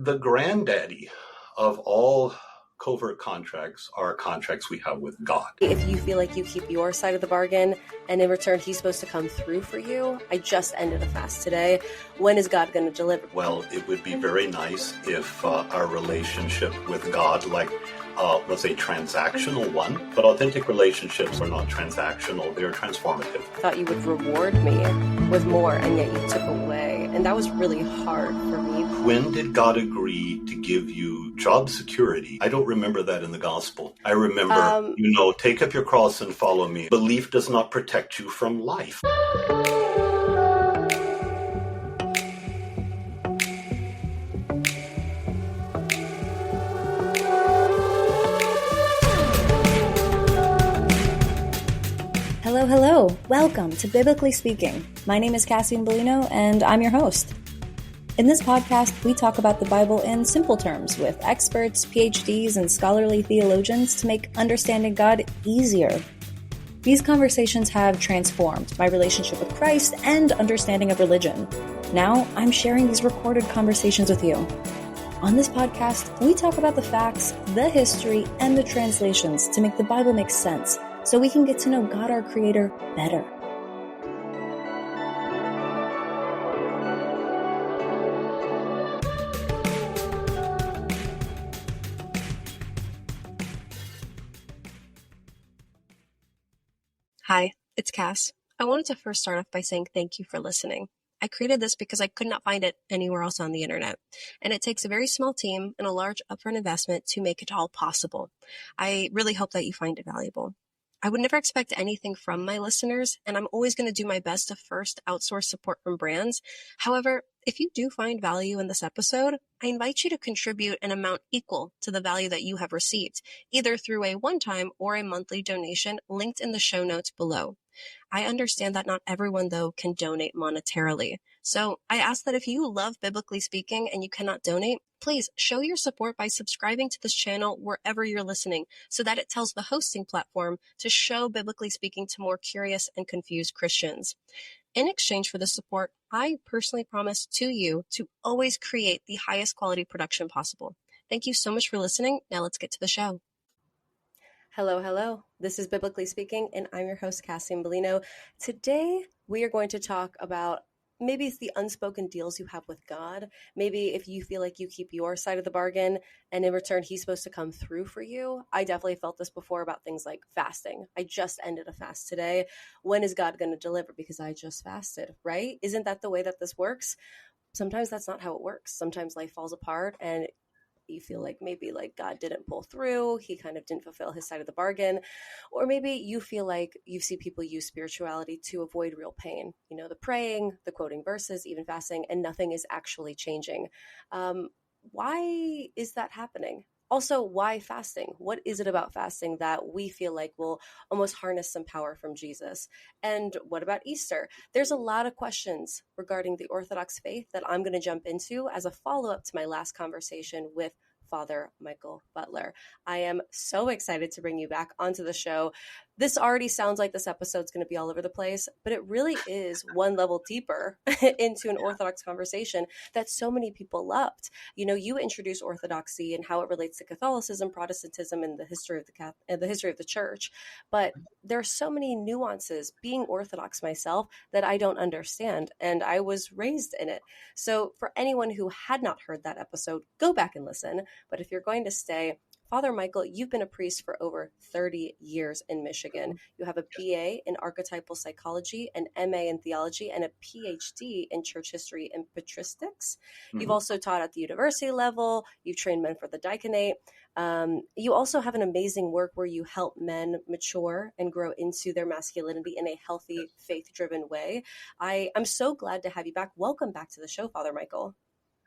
The granddaddy of all covert contracts are contracts we have with God. If you feel like you keep your side of the bargain and in return he's supposed to come through for you, I just ended a fast today. When is God going to deliver? Well, it would be very nice if our relationship with God, was a transactional one, but authentic relationships are not transactional, they're transformative. I thought you would reward me with more, and yet you took away. And that was really hard for me. When did God agree to give you job security? I don't remember that in the gospel. I remember, take up your cross and follow me. Belief does not protect you from life. Hello. Welcome to Biblically Speaking. My name is Cassie Bellino, and I'm your host. In this podcast, we talk about the Bible in simple terms with experts, PhDs, and scholarly theologians to make understanding God easier. These conversations have transformed my relationship with Christ and understanding of religion. Now, I'm sharing these recorded conversations with you. On this podcast, we talk about the facts, the history, and the translations to make the Bible make sense, so we can get to know God, our Creator, better. Hi, it's Cass. I wanted to first start off by saying thank you for listening. I created this because I could not find it anywhere else on the internet, and it takes a very small team and a large upfront investment to make it all possible. I really hope that you find it valuable. I would never expect anything from my listeners, and I'm always going to do my best to first outsource support from brands. However, if you do find value in this episode, I invite you to contribute an amount equal to the value that you have received, either through a one-time or a monthly donation linked in the show notes below. I understand that not everyone, though, can donate monetarily. So I ask that if you love Biblically Speaking and you cannot donate, please show your support by subscribing to this channel wherever you're listening so that it tells the hosting platform to show Biblically Speaking to more curious and confused Christians. In exchange for this support, I personally promise to you to always create the highest quality production possible. Thank you so much for listening. Now let's get to the show. Hello. This is Biblically Speaking, and I'm your host, Cassie Bellino. Today, we are going to talk about maybe it's the unspoken deals you have with God. Maybe if you feel like you keep your side of the bargain and in return, he's supposed to come through for you. I definitely felt this before about things like fasting. I just ended a fast today. When is God going to deliver? Because I just fasted, right? Isn't that the way that this works? Sometimes that's not how it works. Sometimes life falls apart and you feel like maybe like God didn't pull through, he kind of didn't fulfill his side of the bargain. Or maybe you feel like you see people use spirituality to avoid real pain. You know, the praying, the quoting verses, even fasting, and nothing is actually changing. Why is that happening? Also, why fasting? What is it about fasting that we feel like will almost harness some power from Jesus? And what about Easter? There's a lot of questions regarding the Orthodox faith that I'm going to jump into as a follow-up to my last conversation with Father Michael Butler. I am so excited to bring you back onto the show. This already sounds like this episode's going to be all over the place, but it really is one level deeper into an Orthodox conversation that so many people loved. You know, you introduce Orthodoxy and how it relates to Catholicism, Protestantism, and the history of the church. But there are so many nuances being Orthodox myself that I don't understand, and I was raised in it. So for anyone who had not heard that episode, go back and listen. But if you're going to stay, Father Michael, you've been a priest for over 30 years in Michigan. You have a BA in archetypal psychology, an MA in theology, and a PhD in church history and patristics. Mm-hmm. You've also taught at the university level. You've trained men for the diaconate. You also have an amazing work where you help men mature and grow into their masculinity in a healthy, faith-driven way. I'm so glad to have you back. Welcome back to the show, Father Michael.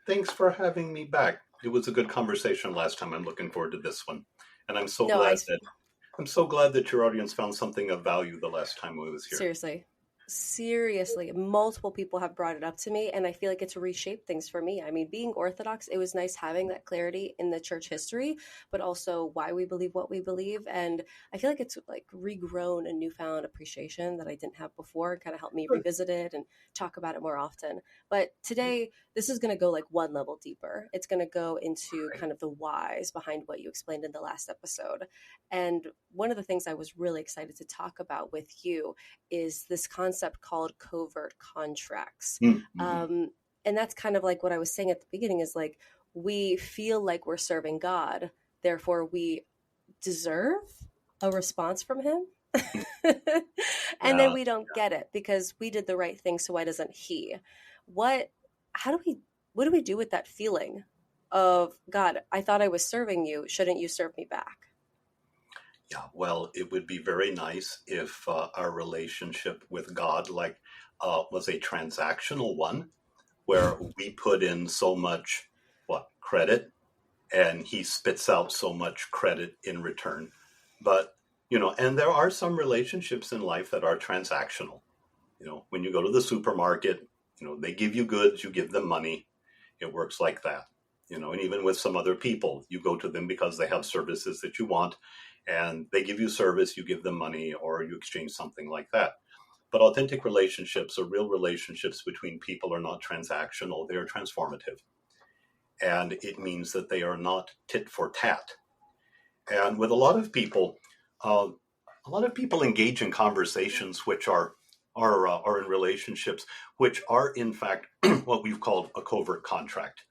Thanks for having me back. It was a good conversation last time. I'm looking forward to this one. And I'm so glad that your audience found something of value the last time we was here. Seriously. seriously, multiple people have brought it up to me, and I feel like it's reshaped things for me. I mean, being Orthodox, it was nice having that clarity in the church history, but also why we believe what we believe. And I feel like it's like regrown a newfound appreciation that I didn't have before, and kind of helped me revisit it and talk about it more often. But today, this is going to go like one level deeper. It's going to go into kind of the whys behind what you explained in the last episode. And one of the things I was really excited to talk about with you is this concept called covert contracts. And that's kind of like what I was saying at the beginning is like, we feel like we're serving God, therefore we deserve a response from him. And then we don't get it because we did the right thing, so why doesn't he? What do we do with that feeling of, God, I thought I was serving you, shouldn't you serve me back? Yeah, well, it would be very nice if our relationship with God was a transactional one, where we put in so much credit, and he spits out so much credit in return. But and there are some relationships in life that are transactional. When you go to the supermarket, they give you goods, you give them money. It works like that. And even with some other people, you go to them because they have services that you want, and they give you service, you give them money, or you exchange something like that. But authentic relationships, or real relationships between people, are not transactional, they are transformative. And it means that they are not tit for tat. And with a lot of people engage in conversations which are in relationships, which are in fact what we've called a covert contract.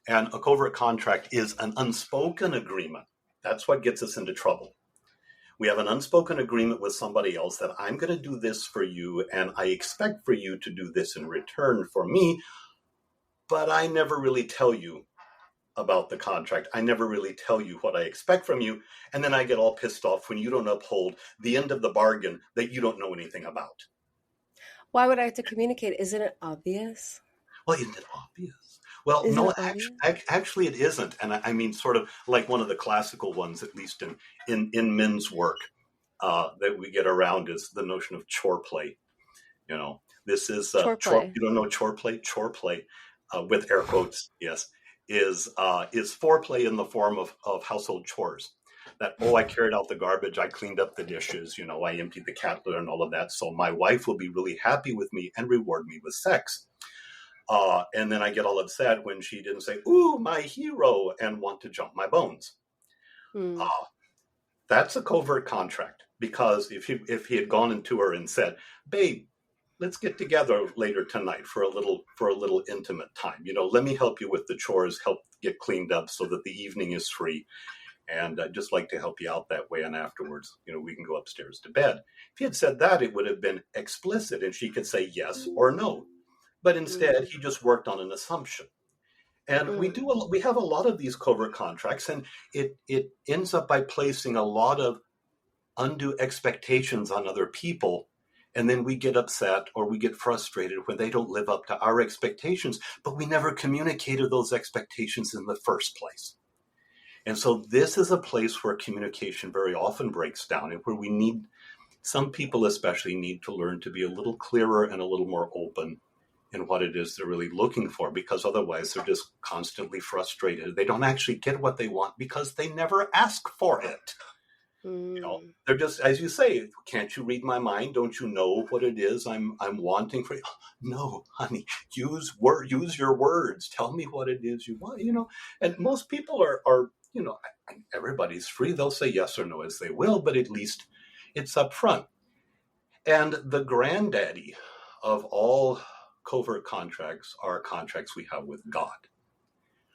And a covert contract is an unspoken agreement. That's what gets us into trouble. We have an unspoken agreement with somebody else that I'm going to do this for you, and I expect for you to do this in return for me, but I never really tell you about the contract. I never really tell you what I expect from you, and then I get all pissed off when you don't uphold the end of the bargain that you don't know anything about. Why would I have to communicate? Isn't it obvious? Well, isn't it obvious? Well, no, actually it isn't. And I mean, sort of like one of the classical ones, at least in men's work, that we get around is the notion of chore play. This is chore play. You don't know chore play? Chore play, with air quotes, yes, is foreplay in the form of household chores. That, I carried out the garbage, I cleaned up the dishes, I emptied the cat litter and all of that. So my wife will be really happy with me and reward me with sex. And then I get all upset when she didn't say, "Ooh, my hero," and want to jump my bones. That's a covert contract, because if he had gone into her and said, "Babe, let's get together later tonight for a little intimate time. Let me help you with the chores, help get cleaned up so that the evening is free. And I'd just like to help you out that way. And afterwards, we can go upstairs to bed." If he had said that, it would have been explicit and she could say yes or no. But instead, he just worked on an assumption. And we have a lot of these covert contracts, and it ends up by placing a lot of undue expectations on other people. And then we get upset or we get frustrated when they don't live up to our expectations, but we never communicated those expectations in the first place. And so this is a place where communication very often breaks down, and where some people especially need to learn to be a little clearer and a little more open in what it is they're really looking for, because otherwise they're just constantly frustrated. They don't actually get what they want because they never ask for it. They're just, as you say, "Can't you read my mind? Don't you know what it is I'm wanting for you?" No, honey, use your words. Tell me what it is you want, And most people are everybody's free. They'll say yes or no as they will, but at least it's up front. And the granddaddy of all covert contracts are contracts we have with God.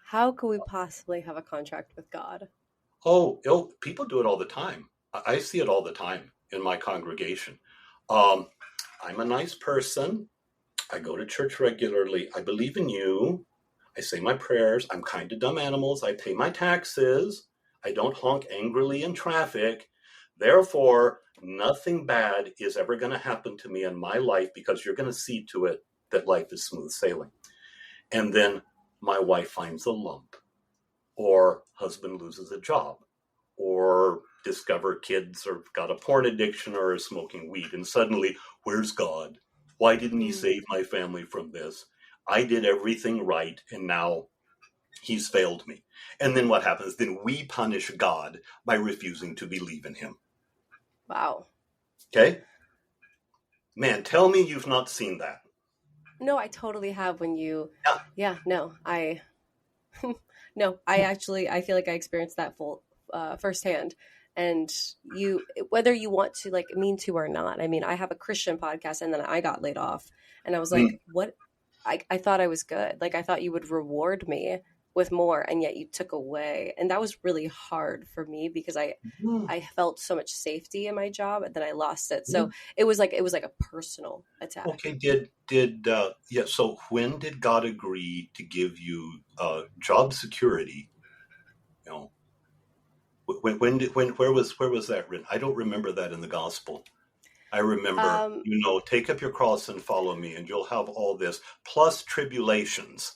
How could we possibly have a contract with God? Oh, people do it all the time. I see it all the time in my congregation. I'm a nice person. I go to church regularly. I believe in you. I say my prayers. I'm kind to dumb animals. I pay my taxes. I don't honk angrily in traffic. Therefore, nothing bad is ever going to happen to me in my life, because you're going to see to it that life is smooth sailing. And then my wife finds a lump, or husband loses a job, or discover kids or got a porn addiction or are smoking weed. And suddenly, where's God? Why didn't he save my family from this? I did everything right, and now he's failed me. And then what happens? Then we punish God by refusing to believe in him. Wow. Okay? Man, tell me you've not seen that. No, I totally have when you... Yeah. No, I feel like I experienced that firsthand. And whether you want to like mean to or not, I mean, I have a Christian podcast and then I got laid off and I was like, what? I thought I was good. Like, I thought you would reward me with more, and yet you took away. And that was really hard for me because I felt so much safety in my job and then I lost it. So it was like a personal attack. Okay. So when did God agree to give you job security? You know, where was that written? I don't remember that in the gospel. I remember, take up your cross and follow me, and you'll have all this plus tribulations,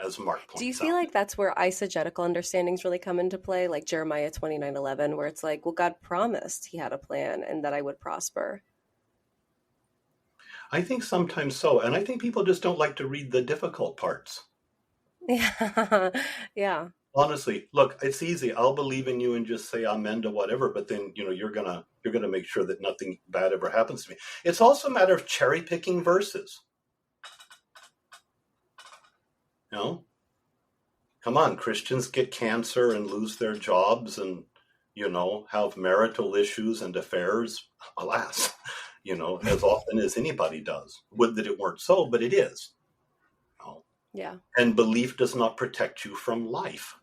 as Mark points out. Do you feel like that's where eisegetical understandings really come into play, like Jeremiah 29:11, where it's like, well, God promised he had a plan and that I would prosper? I think sometimes so, and I think people just don't like to read the difficult parts. Yeah, yeah. Honestly, look, it's easy. I'll believe in you and just say amen to whatever, but then, you're gonna make sure that nothing bad ever happens to me. It's also a matter of cherry picking verses. Come on, Christians get cancer and lose their jobs and, have marital issues and affairs, alas, as often as anybody does. Would that it weren't so, but it is. Yeah. And belief does not protect you from life.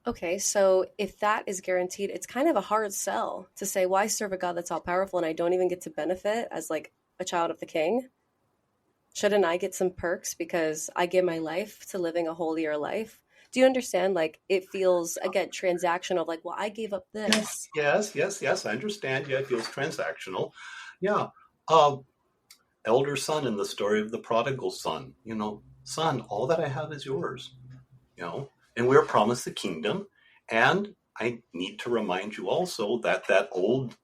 Okay, so if that is guaranteed, it's kind of a hard sell to say, well, I serve a God that's all powerful and I don't even get to benefit as like a child of the king. Shouldn't I get some perks because I give my life to living a holier life? Do you understand? Like, it feels, again, transactional, like, well, I gave up this. Yes, I understand. Yeah, it feels transactional. Yeah. Elder son in the story of the prodigal son, son, all that I have is yours, and we're promised the kingdom. And I need to remind you also that old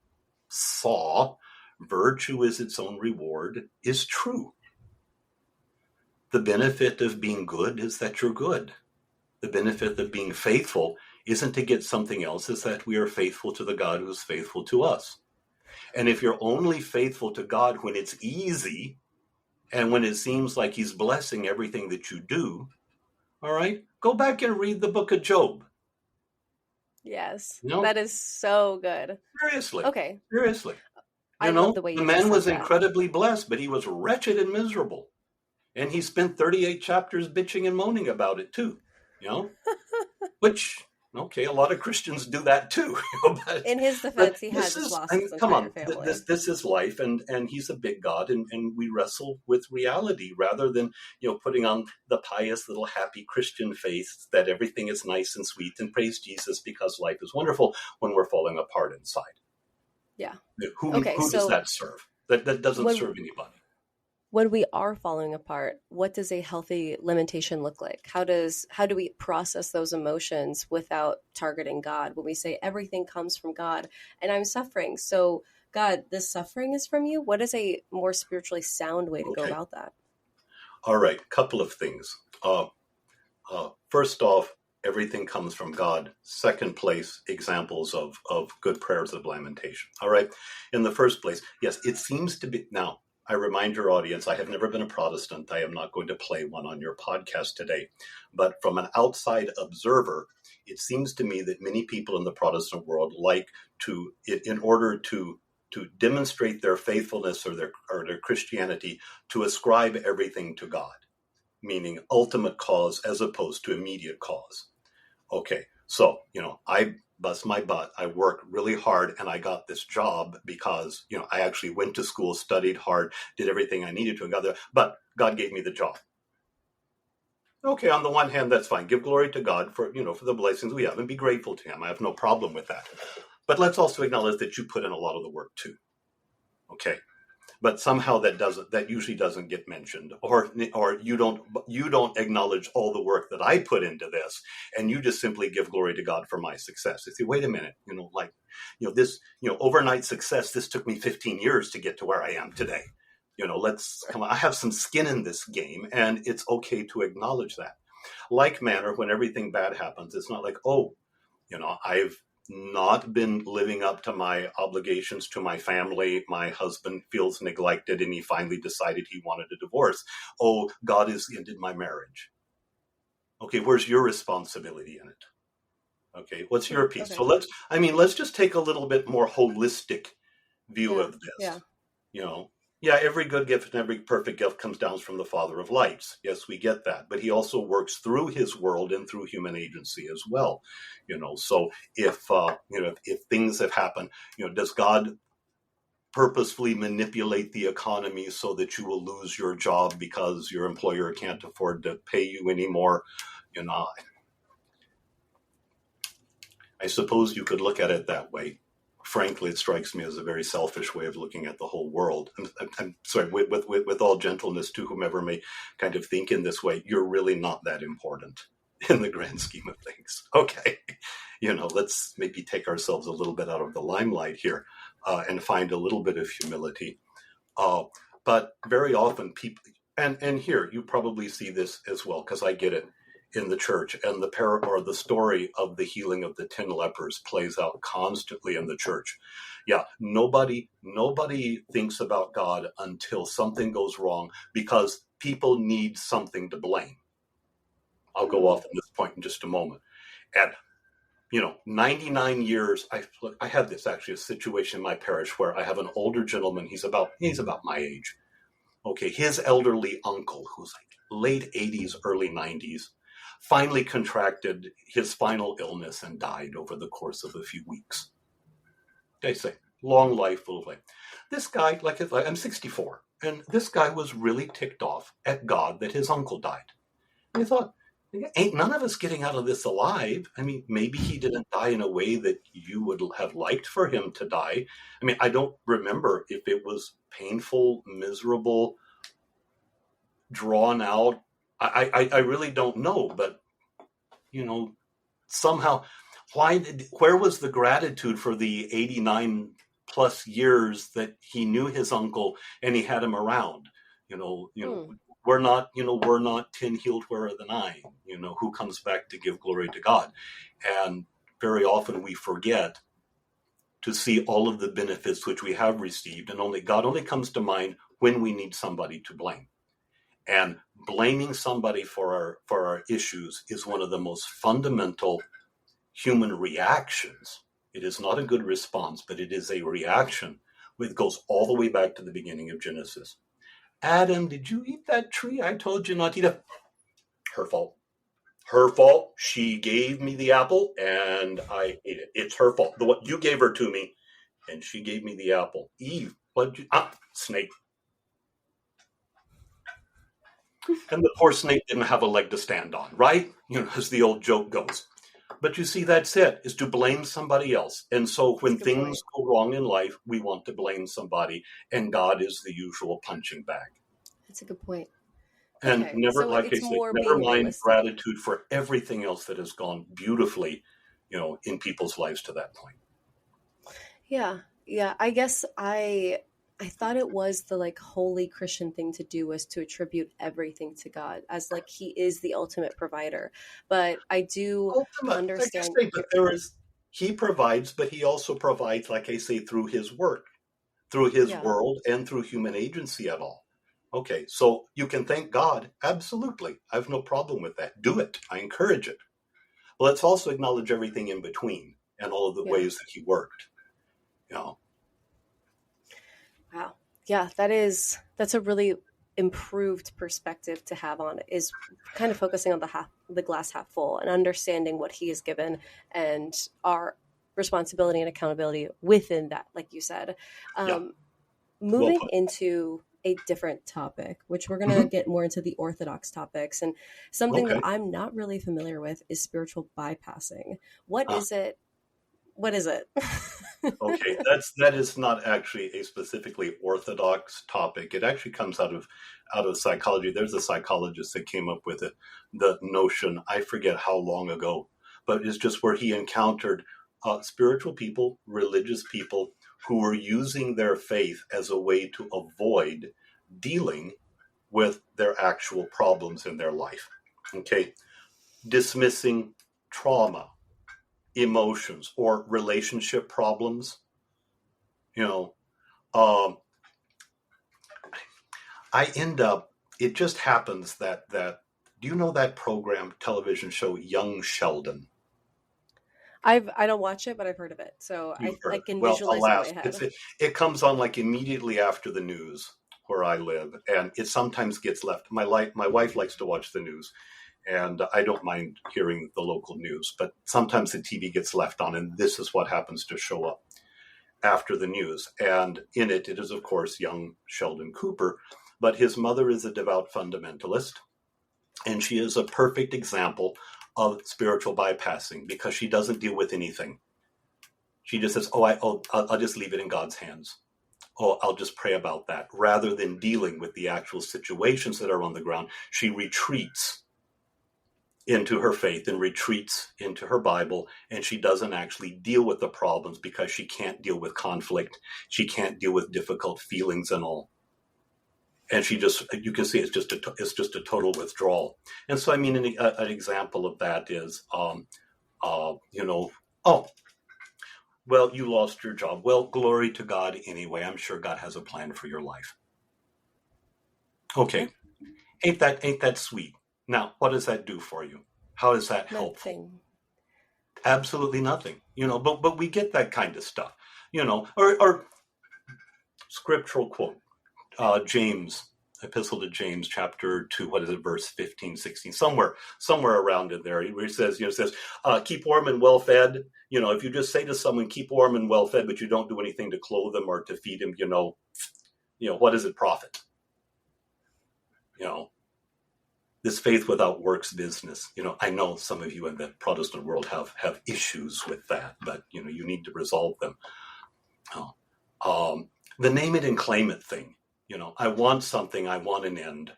saw, virtue is its own reward, is true. The benefit of being good is that you're good. The benefit of being faithful isn't to get something else, is that we are faithful to the God who is faithful to us. And if you're only faithful to God when it's easy and when it seems like he's blessing everything that you do, all right, go back and read the book of Job. Yes, that is so good. Seriously. Okay. Seriously. I love the way you the man was that. incredibly blessed, but he was wretched and miserable. And he spent 38 chapters bitching and moaning about it too, which... Okay, a lot of Christians do that too. But, in his defense, he had lost his entire family. This is life, and he's a big God, and we wrestle with reality rather than putting on the pious little happy Christian face that everything is nice and sweet and praise Jesus because life is wonderful when we're falling apart inside. Yeah. Who does that serve? That doesn't serve anybody. When we are falling apart, what does a healthy lamentation look like? How do we process those emotions without targeting God? When we say everything comes from God and I'm suffering, so God, this suffering is from you. What is a more spiritually sound way to go about that? All right, couple of things. First off, everything comes from God. Second place, examples of good prayers of lamentation. All right, in the first place, yes, it seems to be now. I remind your audience, I have never been a Protestant. I am not going to play one on your podcast today. But from an outside observer, it seems to me that many people in the Protestant world like to, in order to demonstrate their faithfulness or their Christianity, to ascribe everything to God, meaning ultimate cause as opposed to immediate cause. Okay, so, I bust my butt. I worked really hard and I got this job because, I actually went to school, studied hard, did everything I needed to and got there, but God gave me the job. Okay, on the one hand, that's fine. Give glory to God for the blessings we have and be grateful to him. I have no problem with that. But let's also acknowledge that you put in a lot of the work too. Okay. but somehow that usually doesn't get mentioned, or you don't acknowledge all the work that I put into this, and you just simply give glory to God for my success. You say, wait a minute, this, overnight success, this took me 15 years to get to where I am today. Let's come on. I have some skin in this game, and it's okay to acknowledge that. Like manner, when everything bad happens, it's not like, I've not been living up to my obligations to my family. My husband feels neglected, and he finally decided he wanted a divorce. Oh, God has ended my marriage. Okay, where's your responsibility in it? Okay, what's your piece? Okay. So let's just take a little bit more holistic view of this. Yeah. Every good gift and every perfect gift comes down from the Father of lights. Yes, we get that. But he also works through his world and through human agency as well. So if things have happened, does God purposefully manipulate the economy so that you will lose your job because your employer can't afford to pay you anymore? I suppose you could look at it that way. Frankly, it strikes me as a very selfish way of looking at the whole world. I'm sorry, with all gentleness to whomever may kind of think in this way, you're really not that important in the grand scheme of things. Okay, let's maybe take ourselves a little bit out of the limelight here and find a little bit of humility. But very often people, and here you probably see this as well, because I get it in the church, and the story of the healing of the 10 lepers plays out constantly in the church. Yeah, nobody thinks about God until something goes wrong, because people need something to blame. I'll go off on this point in just a moment. At 99 years, I had this actually a situation in my parish where I have an older gentleman. He's about my age. Okay, his elderly uncle, who's like late 80s, early 90s, finally contracted his final illness and died over the course of a few weeks. They say, long life, full of life. This guy, I'm 64, and this guy was really ticked off at God that his uncle died. And he thought, ain't none of us getting out of this alive. I mean, maybe he didn't die in a way that you would have liked for him to die. I mean, I don't remember if it was painful, miserable, drawn out. I really don't know, but somehow, where was the gratitude for the 89 plus years that he knew his uncle and he had him around? We're not 10 healed, where are the 9? Who comes back to give glory to God? And very often we forget to see all of the benefits which we have received, and God only comes to mind when we need somebody to blame. And blaming somebody for our issues is one of the most fundamental human reactions. It is not a good response, but it is a reaction. It goes all the way back to the beginning of Genesis. Adam, did you eat that tree? I told you not to eat it. Her fault. Her fault. She gave me the apple and I ate it. It's her fault. You gave her to me and she gave me the apple. Eve, snake. And the poor snake didn't have a leg to stand on, right? As the old joke goes. But you see, that's it, is to blame somebody else. And so when things go wrong in life, we want to blame somebody, and God is the usual punching bag. That's a good point. And never mind gratitude for everything else that has gone beautifully, in people's lives to that point. Yeah. I guess I thought it was the holy Christian thing to do was to attribute everything to God as he is the ultimate provider. But I do understand. But he provides, but he also provides, like I say, through his work, through his world, and through human agency at all. Okay, so you can thank God. Absolutely. I have no problem with that. Do it. I encourage it. But let's also acknowledge everything in between and all of the ways that he worked. Wow. Yeah, that's a really improved perspective to have on it, is kind of focusing on the glass half full and understanding what he has given and our responsibility and accountability within that, like you said. Moving into a different topic, which we're going to get more into the Orthodox topics, and something that I'm not really familiar with is spiritual bypassing. What is it? What is it? Okay, that is not actually a specifically Orthodox topic. It actually comes out of psychology. There's a psychologist that came up with it, the notion, I forget how long ago, but it's just where he encountered spiritual people, religious people who were using their faith as a way to avoid dealing with their actual problems in their life. Okay, dismissing trauma, emotions, or relationship problems. I end up, it just happens that do you know that television show Young Sheldon? I don't watch it, but I've heard of it, so I can visualize it in my head. It comes on like immediately after the news where I live, and it sometimes gets left. My wife likes to watch the news, and I don't mind hearing the local news, but sometimes the TV gets left on, and this is what happens to show up after the news. And in it is, of course, young Sheldon Cooper, but his mother is a devout fundamentalist, and she is a perfect example of spiritual bypassing because she doesn't deal with anything. She just says, I'll just leave it in God's hands. Oh, I'll just pray about that. Rather than dealing with the actual situations that are on the ground, she retreats into her faith and retreats into her Bible, and she doesn't actually deal with the problems because she can't deal with conflict. She can't deal with difficult feelings and all. And she just, you can see it's just a total withdrawal. And so, I mean, an example of that is, well, you lost your job. Well, glory to God anyway. I'm sure God has a plan for your life. Okay. Ain't that sweet? Now, what does that do for you? How is that helpful? Nothing. Absolutely nothing. But we get that kind of stuff, or scriptural quote, James, Epistle to James, chapter 2, what is it, verse 15, 16, somewhere around in there, where he says, keep warm and well fed. If you just say to someone, keep warm and well fed, but you don't do anything to clothe them or to feed him, what does it profit? This faith without works business. I know some of you in the Protestant world have issues with that, but you need to resolve them. The name it and claim it thing. I want something, I want an end.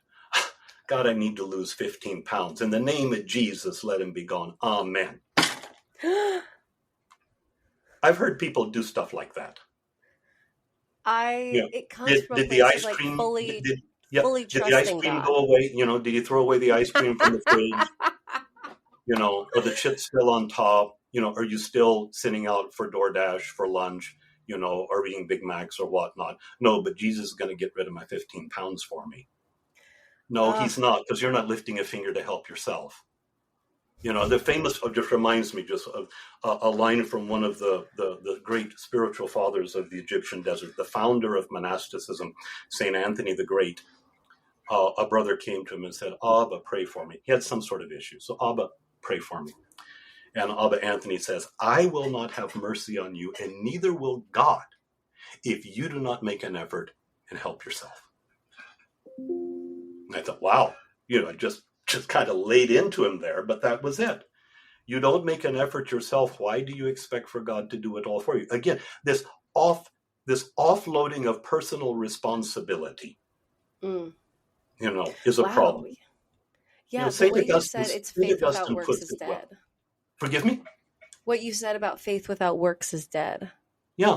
God, I need to lose 15 pounds. In the name of Jesus, let him be gone. Amen. I've heard people do stuff like that. It comes from did the ice like cream fully did the ice cream God. go away? Did you throw away the ice cream from the fridge? Are the chips still on top? Are you still sitting out for DoorDash for lunch? Or eating Big Macs or whatnot? No, but Jesus is going to get rid of my 15 pounds for me. No, he's not, because you're not lifting a finger to help yourself. The famous, just reminds me just of a line from one of the great spiritual fathers of the Egyptian desert, the founder of monasticism, St. Anthony the Great. A brother came to him and said, Abba, pray for me. He had some sort of issue. So, Abba, pray for me. And Abba Anthony says, I will not have mercy on you, and neither will God, if you do not make an effort and help yourself. And I thought, wow, just kind of laid into him there, but that was it. You don't make an effort yourself. Why do you expect for God to do it all for you? Again, this offloading of personal responsibility, is a problem. Yeah, but what you said, it's faith without works is dead. Well. Forgive me? What you said about faith without works is dead. Yeah.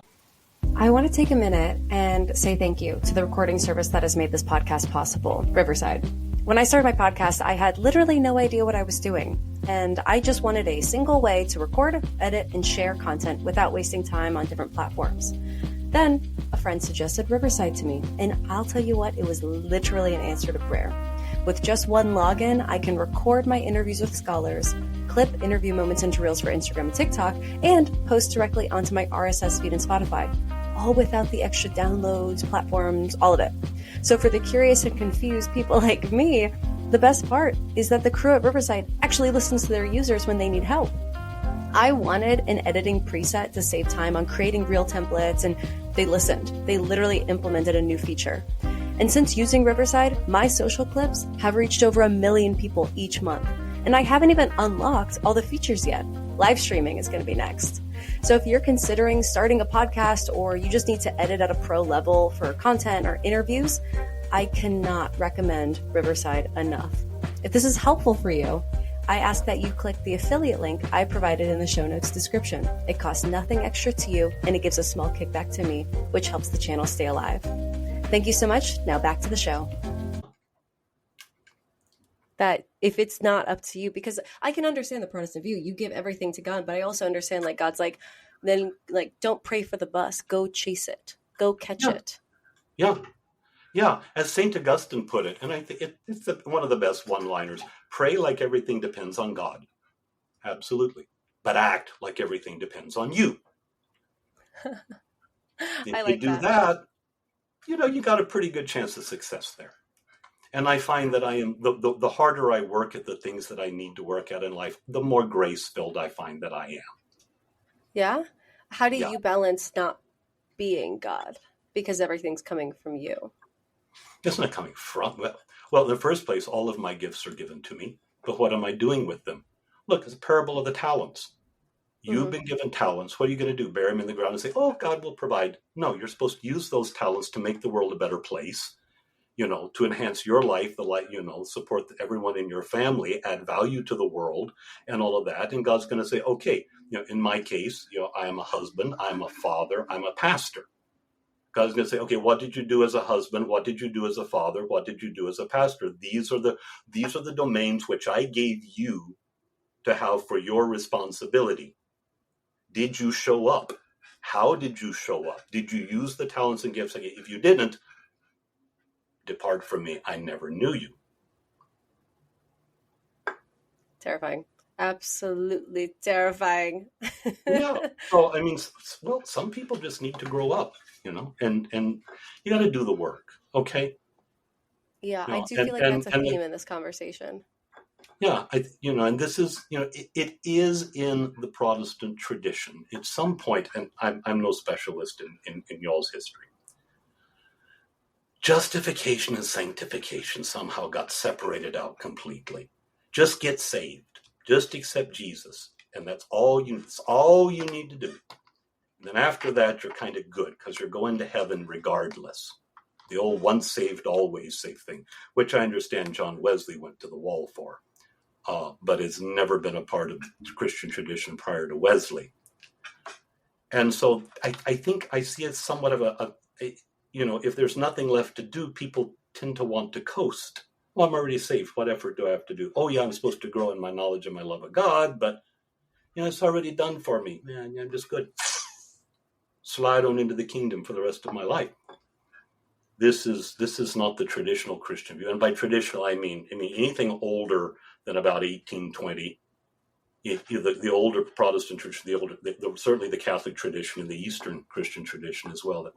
I want to take a minute and say thank you to the recording service that has made this podcast possible, Riverside. When I started my podcast, I had literally no idea what I was doing, and I just wanted a single way to record, edit, and share content without wasting time on different platforms. Then, a friend suggested Riverside to me, and I'll tell you what, it was literally an answer to prayer. With just one login, I can record my interviews with scholars, clip interview moments into Reels for Instagram and TikTok, and post directly onto my RSS feed and Spotify, all without the extra downloads, platforms, all of it. So for the curious and confused people like me, the best part is that the crew at Riverside actually listens to their users when they need help. I wanted an editing preset to save time on creating reel templates, and they listened. They literally implemented a new feature. And since using Riverside, my social clips have reached over 1 million people each month. And I haven't even unlocked all the features yet. Live streaming is going to be next. So if you're considering starting a podcast or you just need to edit at a pro level for content or interviews, I cannot recommend Riverside enough. If this is helpful for you, I ask that you click the affiliate link I provided in the show notes description. It costs nothing extra to you, and it gives a small kickback to me, which helps the channel stay alive. Thank you so much. Now back to the show. That if it's not up to you, because I can understand the Protestant view, you give everything to God, but I also understand like God's like, then like, don't pray for the bus, go chase it, go catch it. Yeah, as St. Augustine put it, and I think it's one of the best one-liners, pray like everything depends on God. Absolutely. But act like everything depends on you. If you do that, you got a pretty good chance of success there. And I find that I am, the harder I work at the things that I need to work at in life, the more grace-filled I find that I am. Yeah? How do you balance not being God? Because everything's coming from you. It's not coming from, well, in the first place, all of my gifts are given to me, but what am I doing with them? Look, it's a parable of the talents. You've been given talents. What are you going to do? Bury them in the ground and say, oh, God will provide. No, you're supposed to use those talents to make the world a better place, to enhance your life, support everyone in your family, add value to the world and all of that. And God's going to say, okay, in my case, I am a husband, I'm a father, I'm a pastor. God's going to say, okay, what did you do as a husband? What did you do as a father? What did you do as a pastor? These are the domains which I gave you to have for your responsibility. Did you show up? How did you show up? Did you use the talents and gifts I gave? If you didn't, depart from me. I never knew you. Terrifying. Absolutely terrifying. Yeah. So, some people just need to grow up, and you got to do the work. Okay. Yeah. I do feel like that's a theme in this conversation. Yeah. And this is, it is in the Protestant tradition at some point, and I'm no specialist in y'all's history. Justification and sanctification somehow got separated out completely. Just get saved. Just accept Jesus, and that's all you need to do. And then after that, you're kind of good because you're going to heaven regardless. The old once saved, always saved thing, which I understand John Wesley went to the wall for, but it's never been a part of the Christian tradition prior to Wesley. And so I think I see it somewhat of if there's nothing left to do, people tend to want to coast. Well, I'm already saved. What effort do I have to do? Oh, yeah, I'm supposed to grow in my knowledge and my love of God, but it's already done for me. Man, I'm just good. Slide on into the kingdom for the rest of my life. This is not the traditional Christian view, and by traditional I mean anything older than about 1820. The older Protestant tradition, certainly the Catholic tradition and the Eastern Christian tradition as well. That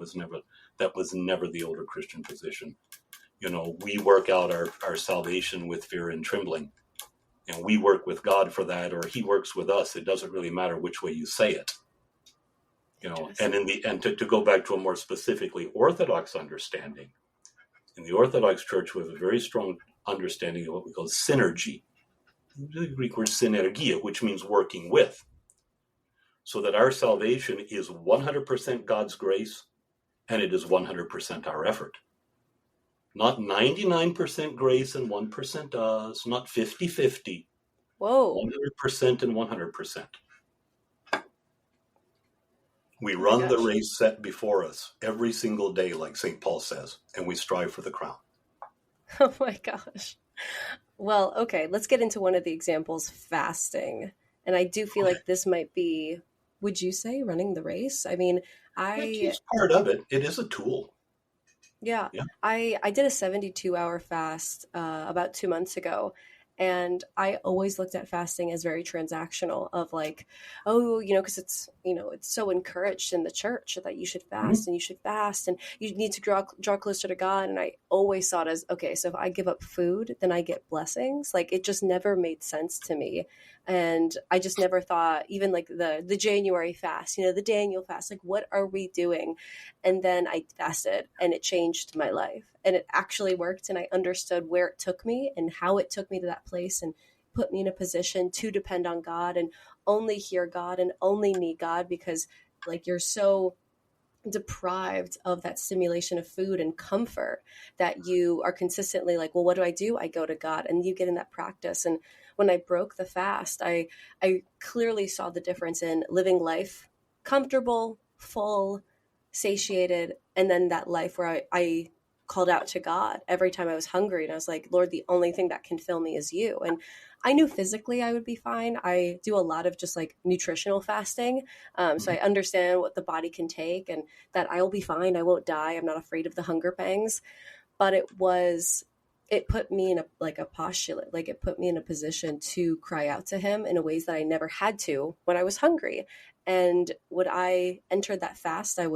was never the older Christian position. We work out our salvation with fear and trembling, and we work with God for that, or He works with us. It doesn't really matter which way you say it. And to go back to a more specifically Orthodox understanding, in the Orthodox Church, we have a very strong understanding of what we call synergy. The Greek word synergia, which means working with. So that our salvation is 100% God's grace, and it is 100% our effort. Not 99% grace and 1% us, not 50-50. Whoa. 100% and 100%. We run the race set before us every single day, like St. Paul says, and we strive for the crown. Oh my gosh. Well, okay, let's get into one of the examples, fasting. And I do feel like this might be, would you say, running the race? It's part of it. It is a tool. Yeah. I did a 72-hour fast about 2 months ago. And I always looked at fasting as very transactional of like, because it's so encouraged in the church that you should fast and you should fast and you need to draw closer to God. And I always saw it as, okay, so if I give up food, then I get blessings. Like it just never made sense to me. And I just never thought, even like the January fast, the Daniel fast, like what are we doing? And then I fasted and it changed my life and it actually worked. And I understood where it took me and how it took me to that place. And put me in a position to depend on God and only hear God and only need God, because like you're so deprived of that stimulation of food and comfort that you are consistently like, well, what do? I go to God, and you get in that practice. And when I broke the fast, I clearly saw the difference in living life comfortable, full, satiated, and then that life where I called out to God every time I was hungry, and I was like, Lord, the only thing that can fill me is you. And I knew physically I would be fine. I do a lot of just like nutritional fasting. So I understand what the body can take and that I will be fine. I won't die. I'm not afraid of the hunger pangs. But it put me in a postulate, like it put me in a position to cry out to him in ways that I never had to when I was hungry. And when I entered that fast, I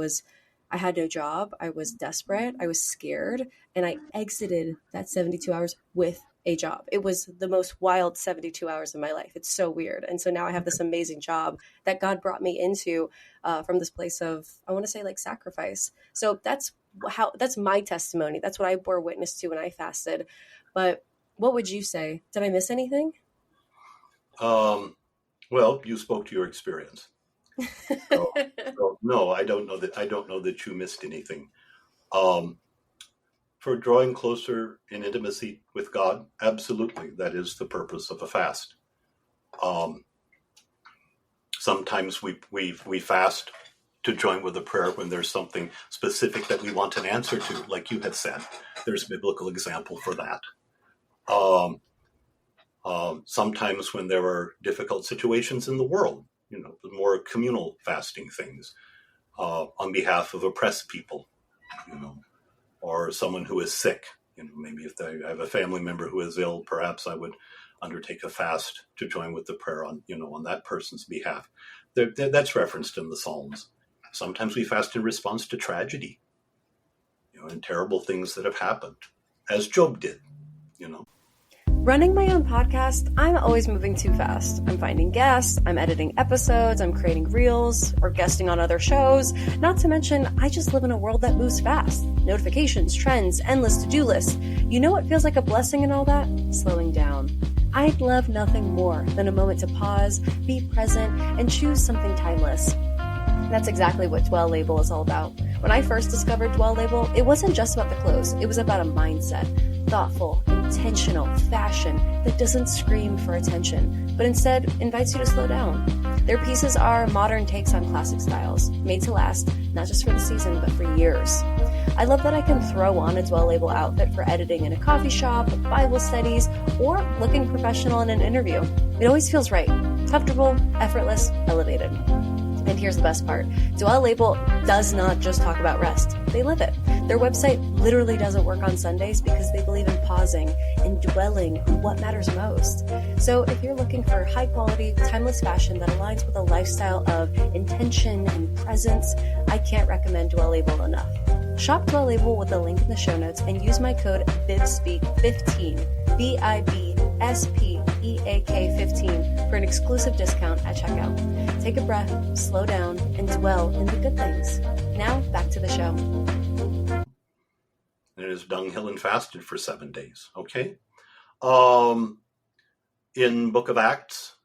had no job. I was desperate. I was scared. And I exited that 72 hours with a job. It was the most wild 72 hours of my life. It's so weird. And so now I have this amazing job that God brought me into from this place of, I want to say, like sacrifice. So that's my testimony. That's what I bore witness to when I fasted. But what would you say? Did I miss anything? Well, you spoke to your experience. So, no, I don't know that you missed anything. For drawing closer in intimacy with God, absolutely, that is the purpose of a fast. Sometimes we fast to join with a prayer when there's something specific that we want an answer to, like you had said. There's biblical example for that. Sometimes when there are difficult situations in the world, the more communal fasting things, on behalf of oppressed people, or someone who is sick. Maybe if I have a family member who is ill, perhaps I would undertake a fast to join with the prayer on that person's behalf. That's referenced in the Psalms. Sometimes we fast in response to tragedy, and terrible things that have happened, as Job did, Running my own podcast, I'm always moving too fast. I'm finding guests, I'm editing episodes, I'm creating reels, or guesting on other shows. Not to mention, I just live in a world that moves fast. Notifications, trends, endless to-do lists. You know what feels like a blessing in all that? Slowing down. I'd love nothing more than a moment to pause, be present, and choose something timeless. That's exactly what Dwell Label is all about. When I first discovered Dwell Label, it wasn't just about the clothes. It was about a mindset. Thoughtful, intentional fashion that doesn't scream for attention, but instead invites you to slow down. Their pieces are modern takes on classic styles, made to last, not just for the season, but for years. I love that I can throw on a Dwell Label outfit for editing in a coffee shop, Bible studies, or looking professional in an interview. It always feels right. Comfortable, effortless, elevated. And here's the best part. Dwell Label does not just talk about rest. They live it. Their website literally doesn't work on Sundays because they believe in pausing and dwelling on what matters most. So if you're looking for high quality, timeless fashion that aligns with a lifestyle of intention and presence, I can't recommend Dwell Label enough. Shop Dwell Label with the link in the show notes and use my code BIBSPEAK15, BIBSPEAK15 for an exclusive discount at checkout. Take a breath, slow down, and dwell in the good things. Now, back to the show. It is dunghill and fasted for 7 days, okay? In Book of Acts,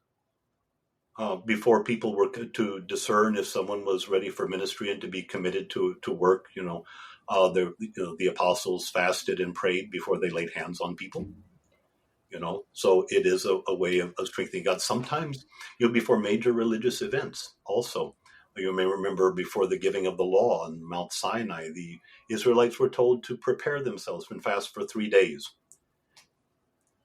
before people were to discern if someone was ready for ministry and to be committed to work, the apostles fasted and prayed before they laid hands on people. So it is a way of strengthening God. Sometimes, before major religious events also. You may remember before the giving of the law on Mount Sinai, the Israelites were told to prepare themselves and fast for 3 days.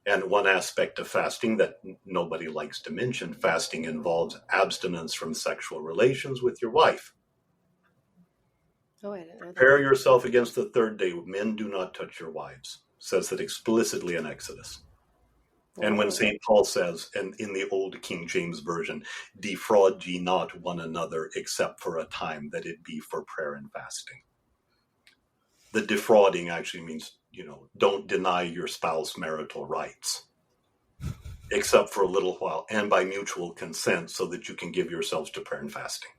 And one aspect of fasting that nobody likes to mention, fasting involves abstinence from sexual relations with your wife. Oh, I didn't know that. Prepare yourself against the third day. Men do not touch your wives. Says that explicitly in Exodus. And when St. Paul says, and in the old King James Version, defraud ye not one another except for a time that it be for prayer and fasting. The defrauding actually means, don't deny your spouse marital rights, except for a little while and by mutual consent so that you can give yourselves to prayer and fasting.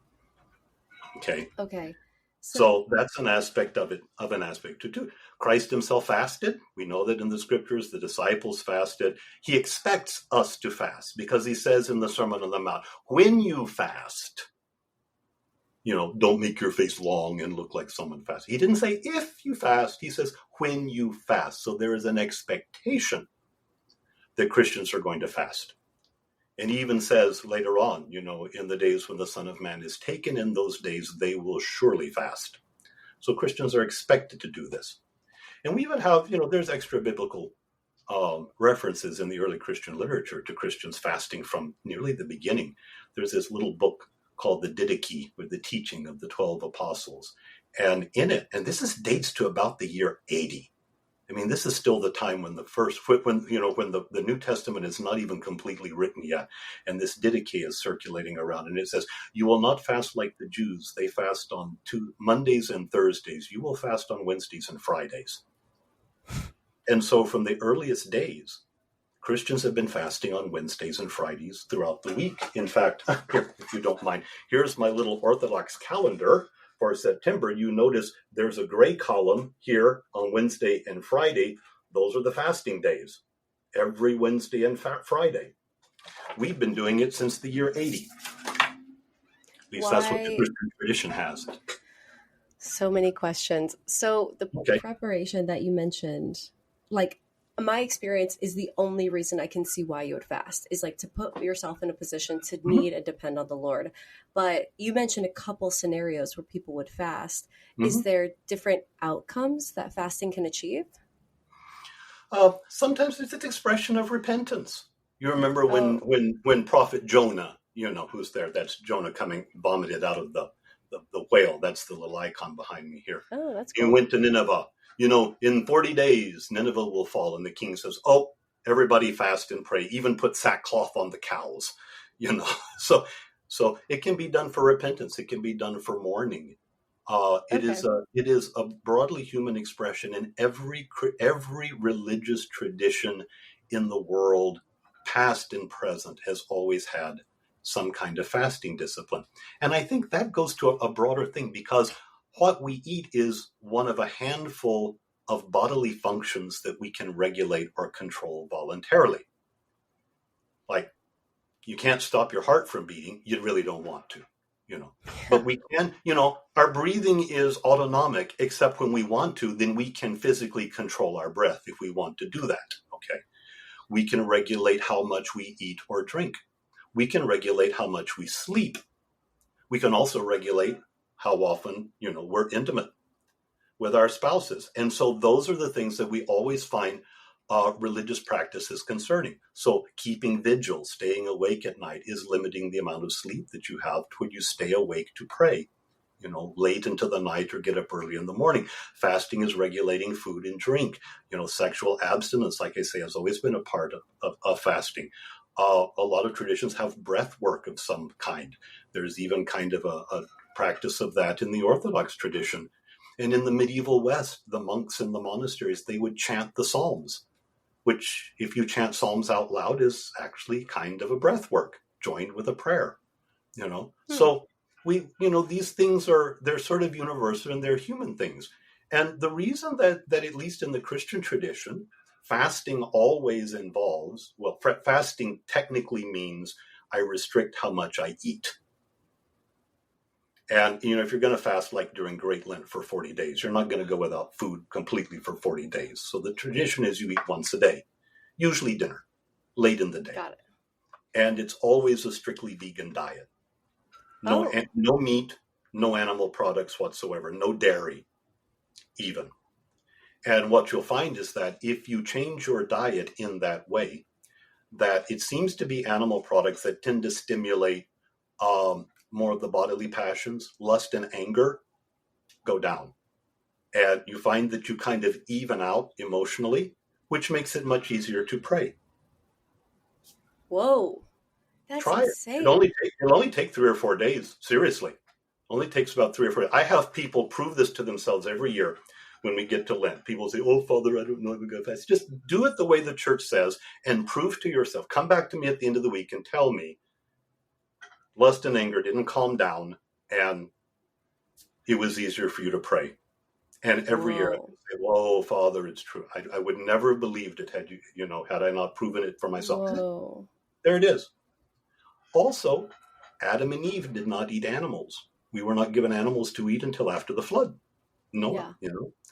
Okay? Okay. So that's an aspect of it, of an aspect to do. Christ himself fasted. We know that in the scriptures, the disciples fasted. He expects us to fast because he says in the Sermon on the Mount, when you fast, don't make your face long and look like someone fasting. He didn't say if you fast, he says when you fast. So there is an expectation that Christians are going to fast. And he even says later on, in the days when the Son of Man is taken, in those days they will surely fast. So Christians are expected to do this. And we even have, there's extra biblical references in the early Christian literature to Christians fasting from nearly the beginning. There's this little book called the Didache, with the teaching of the 12 apostles. And in it, and this dates to about the year 80. I mean, this is still the time when the New Testament is not even completely written yet. And this Didache is circulating around. And it says, you will not fast like the Jews. They fast on Mondays and Thursdays. You will fast on Wednesdays and Fridays. And so from the earliest days, Christians have been fasting on Wednesdays and Fridays throughout the week. In fact, here, if you don't mind, here's my little Orthodox calendar for September. You notice there's a gray column here on Wednesday and Friday. Those are the fasting days, every Wednesday and Friday. We've been doing it since the year 80. At least that's what the Christian tradition has. So many questions. So the preparation that you mentioned, my experience is the only reason I can see why you would fast is to put yourself in a position to need and depend on the Lord. But you mentioned a couple scenarios where people would fast. Is there different outcomes that fasting can achieve? Sometimes it's an expression of repentance. You remember when Prophet Jonah, who's there? That's Jonah coming vomited out of the whale. That's the little icon behind me here. Oh, that's cool. He went to Nineveh. In 40 days, Nineveh will fall. And the king says, everybody fast and pray, even put sackcloth on the cows, So it can be done for repentance. It can be done for mourning. It is a broadly human expression, and every religious tradition in the world, past and present, has always had some kind of fasting discipline. And I think that goes to a broader thing, because what we eat is one of a handful of bodily functions that we can regulate or control voluntarily. Like, you can't stop your heart from beating. You really don't want to, But we can, our breathing is autonomic, except when we want to, then we can physically control our breath if we want to do that, okay? We can regulate how much we eat or drink. We can regulate how much we sleep. We can also regulate how often, we're intimate with our spouses. And so those are the things that we always find religious practices concerning. So keeping vigil, staying awake at night, is limiting the amount of sleep that you have when you stay awake to pray, late into the night or get up early in the morning. Fasting is regulating food and drink. Sexual abstinence, like I say, has always been a part of fasting. A lot of traditions have breath work of some kind. There's even kind of a practice of that in the Orthodox tradition. And in the medieval West, the monks in the monasteries, they would chant the Psalms, which, if you chant Psalms out loud, is actually kind of a breath work joined with a prayer, So these things they're sort of universal, and they're human things. And the reason that at least in the Christian tradition, fasting always involves, fasting technically means I restrict how much I eat. And, if you're going to fast like during Great Lent for 40 days, you're not going to go without food completely for 40 days. So the tradition is you eat once a day, usually dinner, late in the day. Got it. And it's always a strictly vegan diet. No meat, no animal products whatsoever, no dairy even. And what you'll find is that if you change your diet in that way, that it seems to be animal products that tend to stimulate more of the bodily passions, lust and anger, go down. And you find that you kind of even out emotionally, which makes it much easier to pray. Whoa. That's Try insane. It'll only take 3 or 4 days. Seriously. Only takes about 3 or 4 days. I have people prove this to themselves every year when we get to Lent. People say, Father, I don't know if we go fast. Just do it the way the church says and prove to yourself. Come back to me at the end of the week and tell me lust and anger didn't calm down, and it was easier for you to pray. And every year I would say, "Whoa, Father, it's true." I would never have believed it had had I not proven it for myself. Whoa. There it is. Also, Adam and Eve did not eat animals. We were not given animals to eat until after the flood. Noah,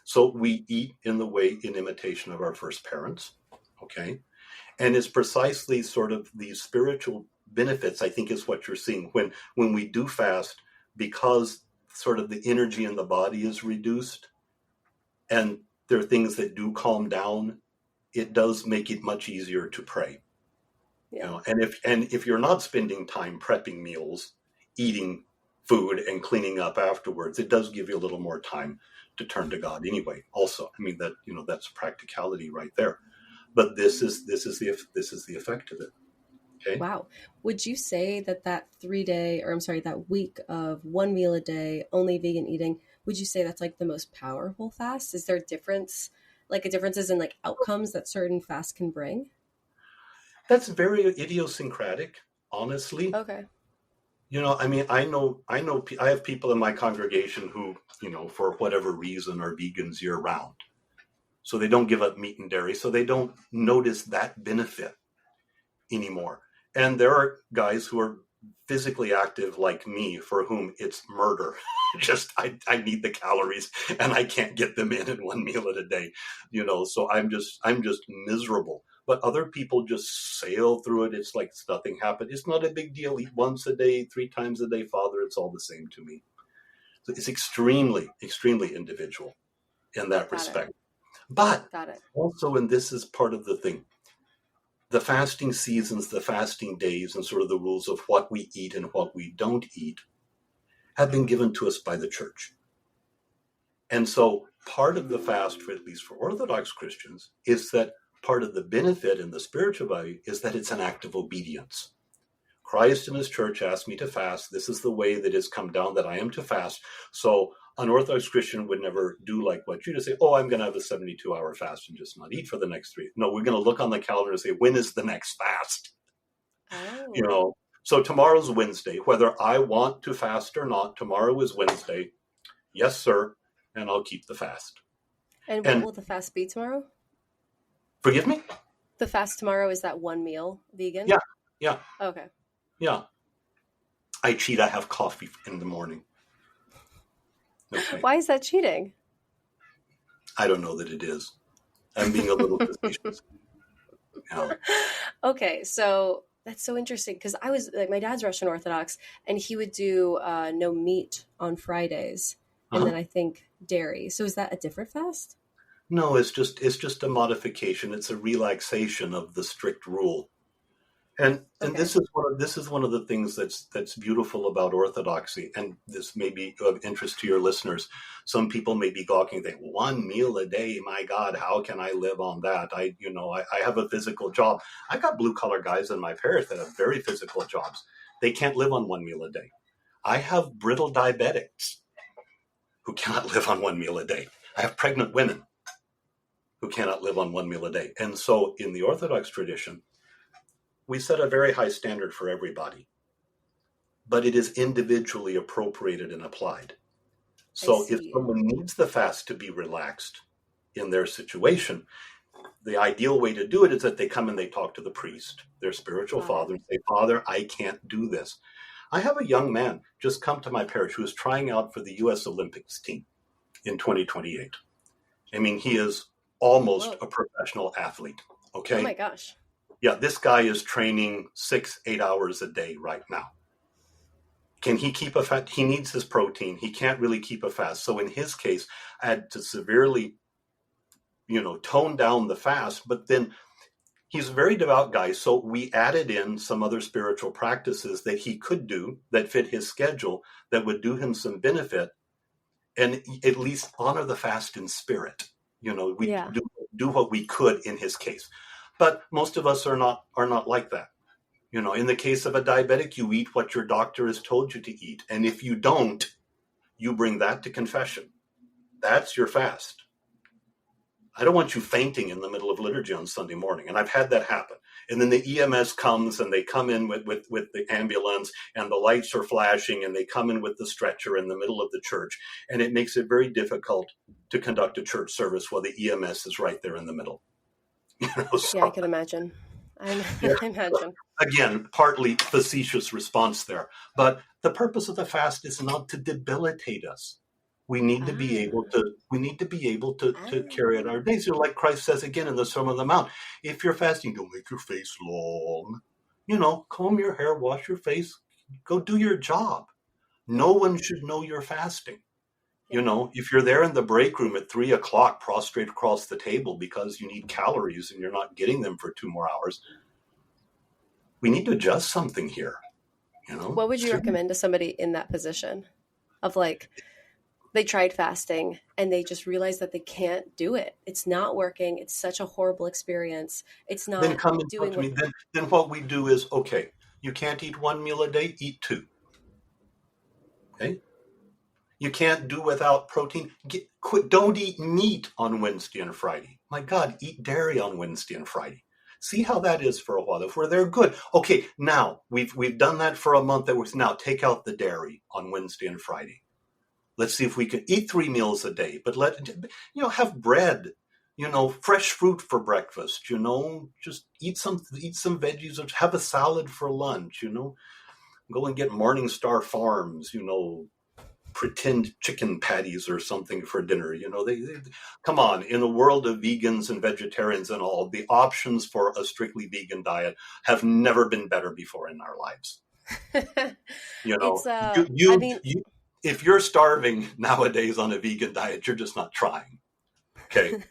So we eat in imitation of our first parents. Okay. And it's precisely sort of these spiritual benefits, I think, is what you're seeing when we do fast, because sort of the energy in the body is reduced and there are things that do calm down. It does make it much easier to pray. Yeah. And if you're not spending time prepping meals, eating food and cleaning up afterwards, it does give you a little more time to turn to God anyway. Also, I mean, that's practicality right there. But this is the effect of it. Okay. Wow. Would you say that that week of one meal a day, only vegan eating, would you say that's like the most powerful fast? Is there a differences in like outcomes that certain fasts can bring? That's very idiosyncratic, honestly. Okay. I mean, I have people in my congregation who, for whatever reason are vegans year round. So they don't give up meat and dairy. So they don't notice that benefit anymore. And there are guys who are physically active like me for whom it's murder. I need the calories and I can't get them in one meal at a day, so I'm just miserable. But other people just sail through it. It's like nothing happened. It's not a big deal. Eat once a day, 3 times a day, Father. It's all the same to me. So it's extremely, extremely individual in that respect. But also, and this is part of the thing, the fasting seasons, the fasting days, and sort of the rules of what we eat and what we don't eat have been given to us by the church. And so part of the fast, at least for Orthodox Christians, is that part of the benefit in the spiritual value is that it's an act of obedience. Christ and his church asked me to fast. This is the way that it's come down that I am to fast. So an Orthodox Christian would never do like what you just say, I'm going to have a 72-hour fast and just not eat for the next 3. No, we're going to look on the calendar and say, when is the next fast? Oh. So tomorrow's Wednesday. Whether I want to fast or not, tomorrow is Wednesday. Yes, sir. And I'll keep the fast. And what will the fast be tomorrow? Forgive me? The fast tomorrow is that one meal vegan? Yeah. Okay. Yeah. I cheat. I have coffee in the morning. Okay. Why is that cheating? I don't know that it is. I'm being a little facetious. Yeah. Okay, so that's so interesting because I was like, my dad's Russian Orthodox, and he would do no meat on Fridays, and then I think dairy. So is that a different fast? No, it's just a modification. It's a relaxation of the strict rule. And this is one of the things that's beautiful about Orthodoxy, and this may be of interest to your listeners. Some people may be gawking, think, 1 meal a day, my God, how can I live on that? I have a physical job. I got blue collar guys in my parish that have very physical jobs. They can't live on 1 meal a day. I have brittle diabetics who cannot live on 1 meal a day. I have pregnant women who cannot live on 1 meal a day. And so in the Orthodox tradition, we set a very high standard for everybody, but it is individually appropriated and applied. So if someone needs the fast to be relaxed in their situation, the ideal way to do it is that they come and they talk to the priest, their spiritual father, and say, Father, I can't do this. I have a young man just come to my parish who is trying out for the U.S. Olympics team in 2028. I mean, he is almost a professional athlete. Okay. Oh my gosh. Yeah, this guy is training 6-8 hours a day right now. Can he keep a fast? He needs his protein. He can't really keep a fast. So in his case, I had to severely, tone down the fast. But then he's a very devout guy. So we added in some other spiritual practices that he could do that fit his schedule that would do him some benefit and at least honor the fast in spirit. We do what we could in his case. But most of us are not like that. In the case of a diabetic, you eat what your doctor has told you to eat. And if you don't, you bring that to confession. That's your fast. I don't want you fainting in the middle of liturgy on Sunday morning. And I've had that happen. And then the EMS comes and they come in with the ambulance and the lights are flashing and they come in with the stretcher in the middle of the church. And it makes it very difficult to conduct a church service while the EMS is right there in the middle. Yeah, I can imagine. I imagine. Again, partly facetious response there. But the purpose of the fast is not to debilitate us. We need to be able to carry out our days. Like Christ says again in the Sermon on the Mount, if you're fasting, don't make your face long. Comb your hair, wash your face, go do your job. No one should know you're fasting. If you're there in the break room at 3:00, prostrate across the table because you need calories and you're not getting them for 2 more hours, we need to adjust something here. What would you recommend to somebody in that position of like, they tried fasting and they just realized that they can't do it. It's not working. It's such a horrible experience. It's not then come and talk to me. Then what we do is, okay, you can't eat 1 meal a day, eat 2. Okay? You can't do without protein. Don't eat meat on Wednesday and Friday. My God, eat dairy on Wednesday and Friday. See how that is for a while. If we're there, good. Okay, now we've done that for a month. Now take out the dairy on Wednesday and Friday. Let's see if we can eat 3 meals a day, but have bread, fresh fruit for breakfast, just eat some veggies, or have a salad for lunch, go and get Morningstar Farms, pretend chicken patties or something for dinner. They come on, in a world of vegans and vegetarians and all, the options for a strictly vegan diet have never been better before in our lives. If you're starving nowadays on a vegan diet, you're just not trying. Okay.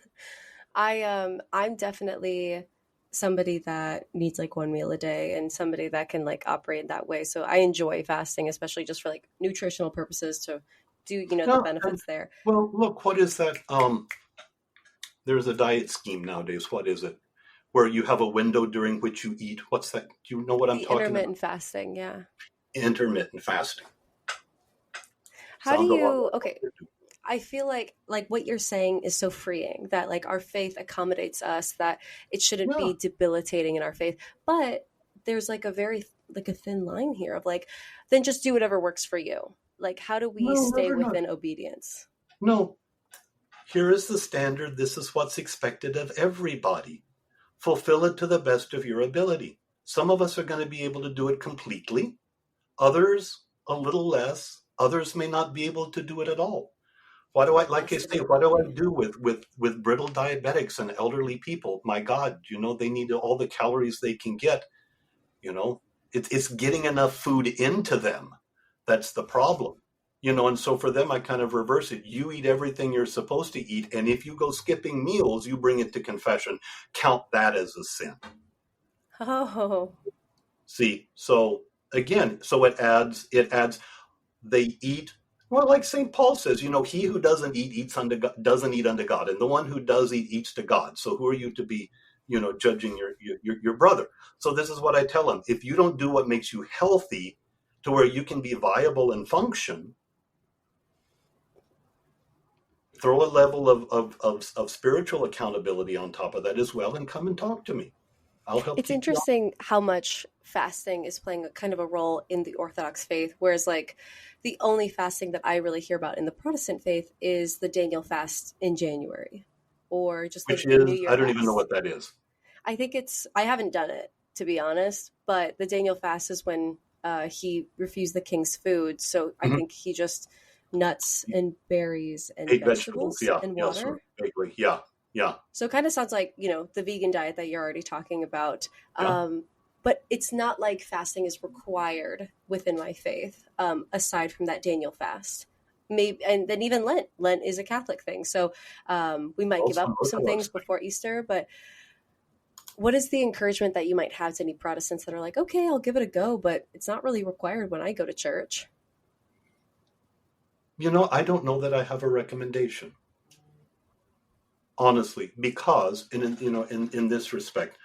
I'm definitely somebody that needs like 1 meal a day and somebody that can like operate that way. So I enjoy fasting, especially just for like nutritional purposes to do, the benefits there. Well, look, what is that? There's a diet scheme nowadays. What is it? Where you have a window during which you eat. What's that? Do you know what I'm talking about? Intermittent fasting. Yeah. Intermittent fasting. How do you, okay. I feel like what you're saying is so freeing that like our faith accommodates us, that it shouldn't be debilitating in our faith, but there's like a thin line here of like, then just do whatever works for you. Like, how do we stay within obedience? No, here is the standard. This is what's expected of everybody. Fulfill it to the best of your ability. Some of us are going to be able to do it completely. Others, a little less. Others may not be able to do it at all. What do I do with brittle diabetics and elderly people? My God, they need all the calories they can get. It's getting enough food into them. That's the problem. And so for them, I kind of reverse it. You eat everything you're supposed to eat. And if you go skipping meals, you bring it to confession. Count that as a sin. Oh. See, so again, it adds, they eat. Well, like St. Paul says, he who doesn't eat doesn't eat unto God, and the one who does eat eats to God. So who are you to be, judging your brother? So this is what I tell him: if you don't do what makes you healthy, to where you can be viable and function, throw a level of spiritual accountability on top of that as well, and come and talk to me. I'll help. It's interesting how much fasting is playing a kind of a role in the Orthodox faith, whereas like the only fasting that I really hear about in the Protestant faith is the Daniel fast in January, or just like the New Year I don't fast. even know what that is. I think I haven't done it, to be honest, but the Daniel fast is when he refused the king's food. So I think he just nuts and berries and vegetables and water. Yeah. Yeah. So it kind of sounds like, the vegan diet that you're already talking about. But it's not like fasting is required within my faith, aside from that Daniel fast. Maybe, and then even Lent. Lent is a Catholic thing. So we might give up some things before Easter. But what is the encouragement that you might have to any Protestants that are like, okay, I'll give it a go, but it's not really required when I go to church? I don't know that I have a recommendation. Honestly, because in this respect,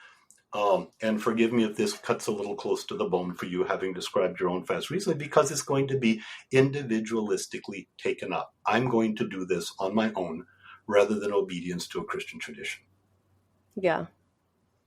and forgive me if this cuts a little close to the bone for you, having described your own fast recently, because it's going to be individualistically taken up. I'm going to do this on my own rather than obedience to a Christian tradition. Yeah.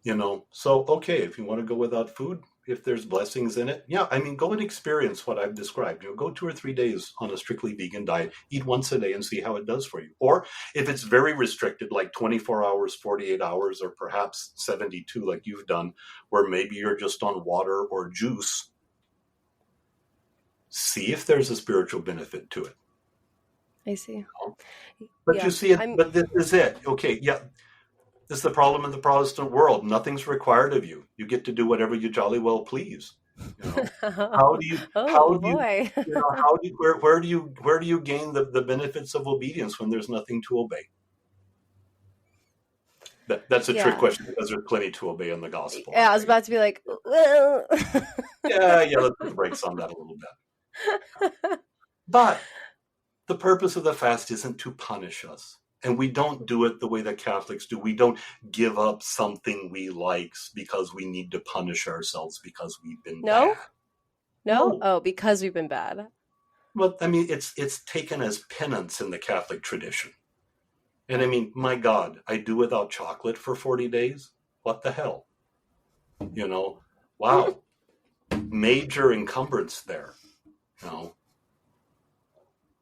So, okay, if you want to go without food, if there's blessings in it, yeah, I mean, go and experience what I've described. Go 2 or 3 days on a strictly vegan diet, eat once a day and see how it does for you. Or if it's very restricted, like 24 hours, 48 hours, or perhaps 72, like you've done, where maybe you're just on water or juice, see if there's a spiritual benefit to it. I see. But you see it, but this is it. Okay, yeah. This is the problem in the Protestant world. Nothing's required of you. You get to do whatever you jolly well please. How do you? Where do you gain the benefits of obedience when there's nothing to obey? That's a trick question because there's plenty to obey in the gospel. Yeah, I was about to be like, well. yeah. Let's put the brakes on that a little bit. But the purpose of the fast isn't to punish us. And we don't do it the way that Catholics do. We don't give up something we like because we need to punish ourselves because we've been bad. No? Oh, because we've been bad. Well, I mean, it's taken as penance in the Catholic tradition. And I mean, my God, I do without chocolate for 40 days? What the hell? Wow. Major encumbrance there.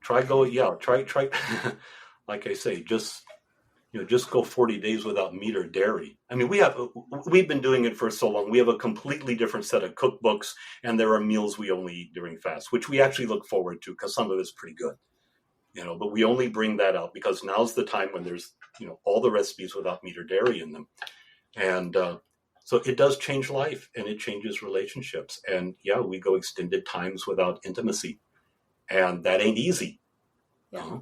Try. Like I say, just go 40 days without meat or dairy. I mean, we've been doing it for so long. We have a completely different set of cookbooks, and there are meals we only eat during fast, which we actually look forward to because some of it's pretty good. But we only bring that out because now's the time when there's, all the recipes without meat or dairy in them. And so it does change life and it changes relationships. And we go extended times without intimacy. And that ain't easy. Yeah.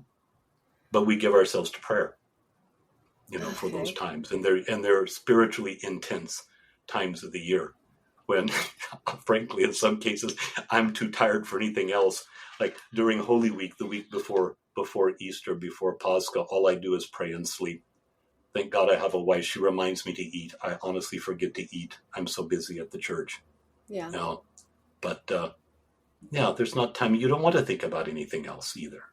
But we give ourselves to prayer, for those times. And they're spiritually intense times of the year when, frankly, in some cases, I'm too tired for anything else. Like during Holy Week, the week before Easter, before Pascha, all I do is pray and sleep. Thank God I have a wife. She reminds me to eat. I honestly forget to eat. I'm so busy at the church. Yeah. But there's not time. You don't want to think about anything else either.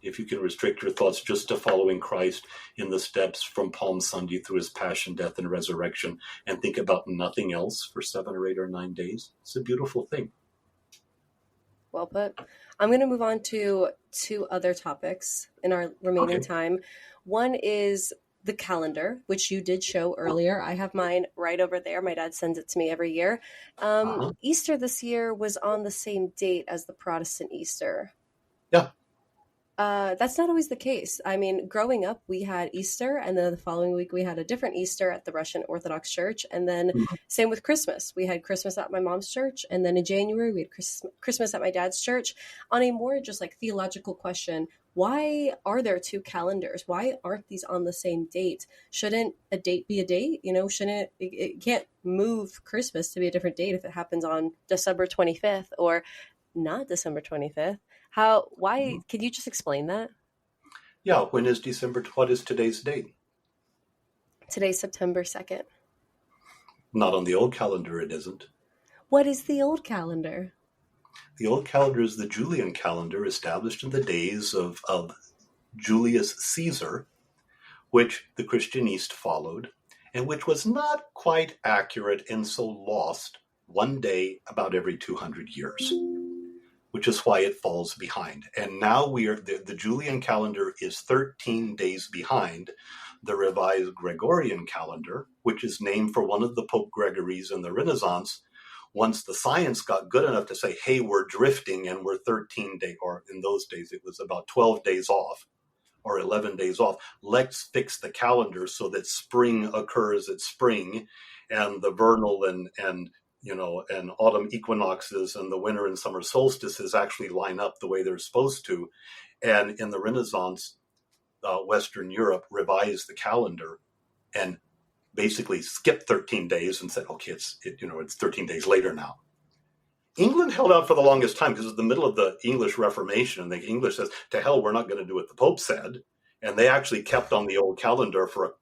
If you can restrict your thoughts just to following Christ in the steps from Palm Sunday through his passion, death, and resurrection, and think about nothing else for 7 or 8 or 9 days, it's a beautiful thing. Well put. I'm going to move on to 2 other topics in our remaining time. One is the calendar, which you did show earlier. I have mine right over there. My dad sends it to me every year. Easter this year was on the same date as the Protestant Easter. Yeah. That's not always the case. I mean, growing up, we had Easter, and then the following week we had a different Easter at the Russian Orthodox Church. And then same with Christmas. We had Christmas at my mom's church. And then in January, we had Christmas at my dad's church. On a more just like theological question, why are there 2 calendars? Why aren't these on the same date? Shouldn't a date be a date? Shouldn't it can't move Christmas to be a different date if it happens on December 25th or not December 25th? Why, can you just explain that? Yeah. When is December? What is today's date? Today's September 2nd. Not on the old calendar, it isn't. What is the old calendar? The old calendar is the Julian calendar established in the days of Julius Caesar, which the Christian East followed, and which was not quite accurate and so lost one day about every 200 years. Which is why it falls behind. And now the Julian calendar is 13 days behind the revised Gregorian calendar, which is named for one of the Pope Gregories in the Renaissance. Once the science got good enough to say, hey, we're drifting and we're 13 days, or in those days it was about 12 days off or 11 days off. Let's fix the calendar so that spring occurs at spring and the vernal and autumn equinoxes and the winter and summer solstices actually line up the way they're supposed to. And in the Renaissance, Western Europe revised the calendar and basically skipped 13 days and said, okay, it's 13 days later now. England held out for the longest time because it was the middle of the English Reformation, and the English says, to hell, we're not going to do what the Pope said. And they actually kept on the old calendar for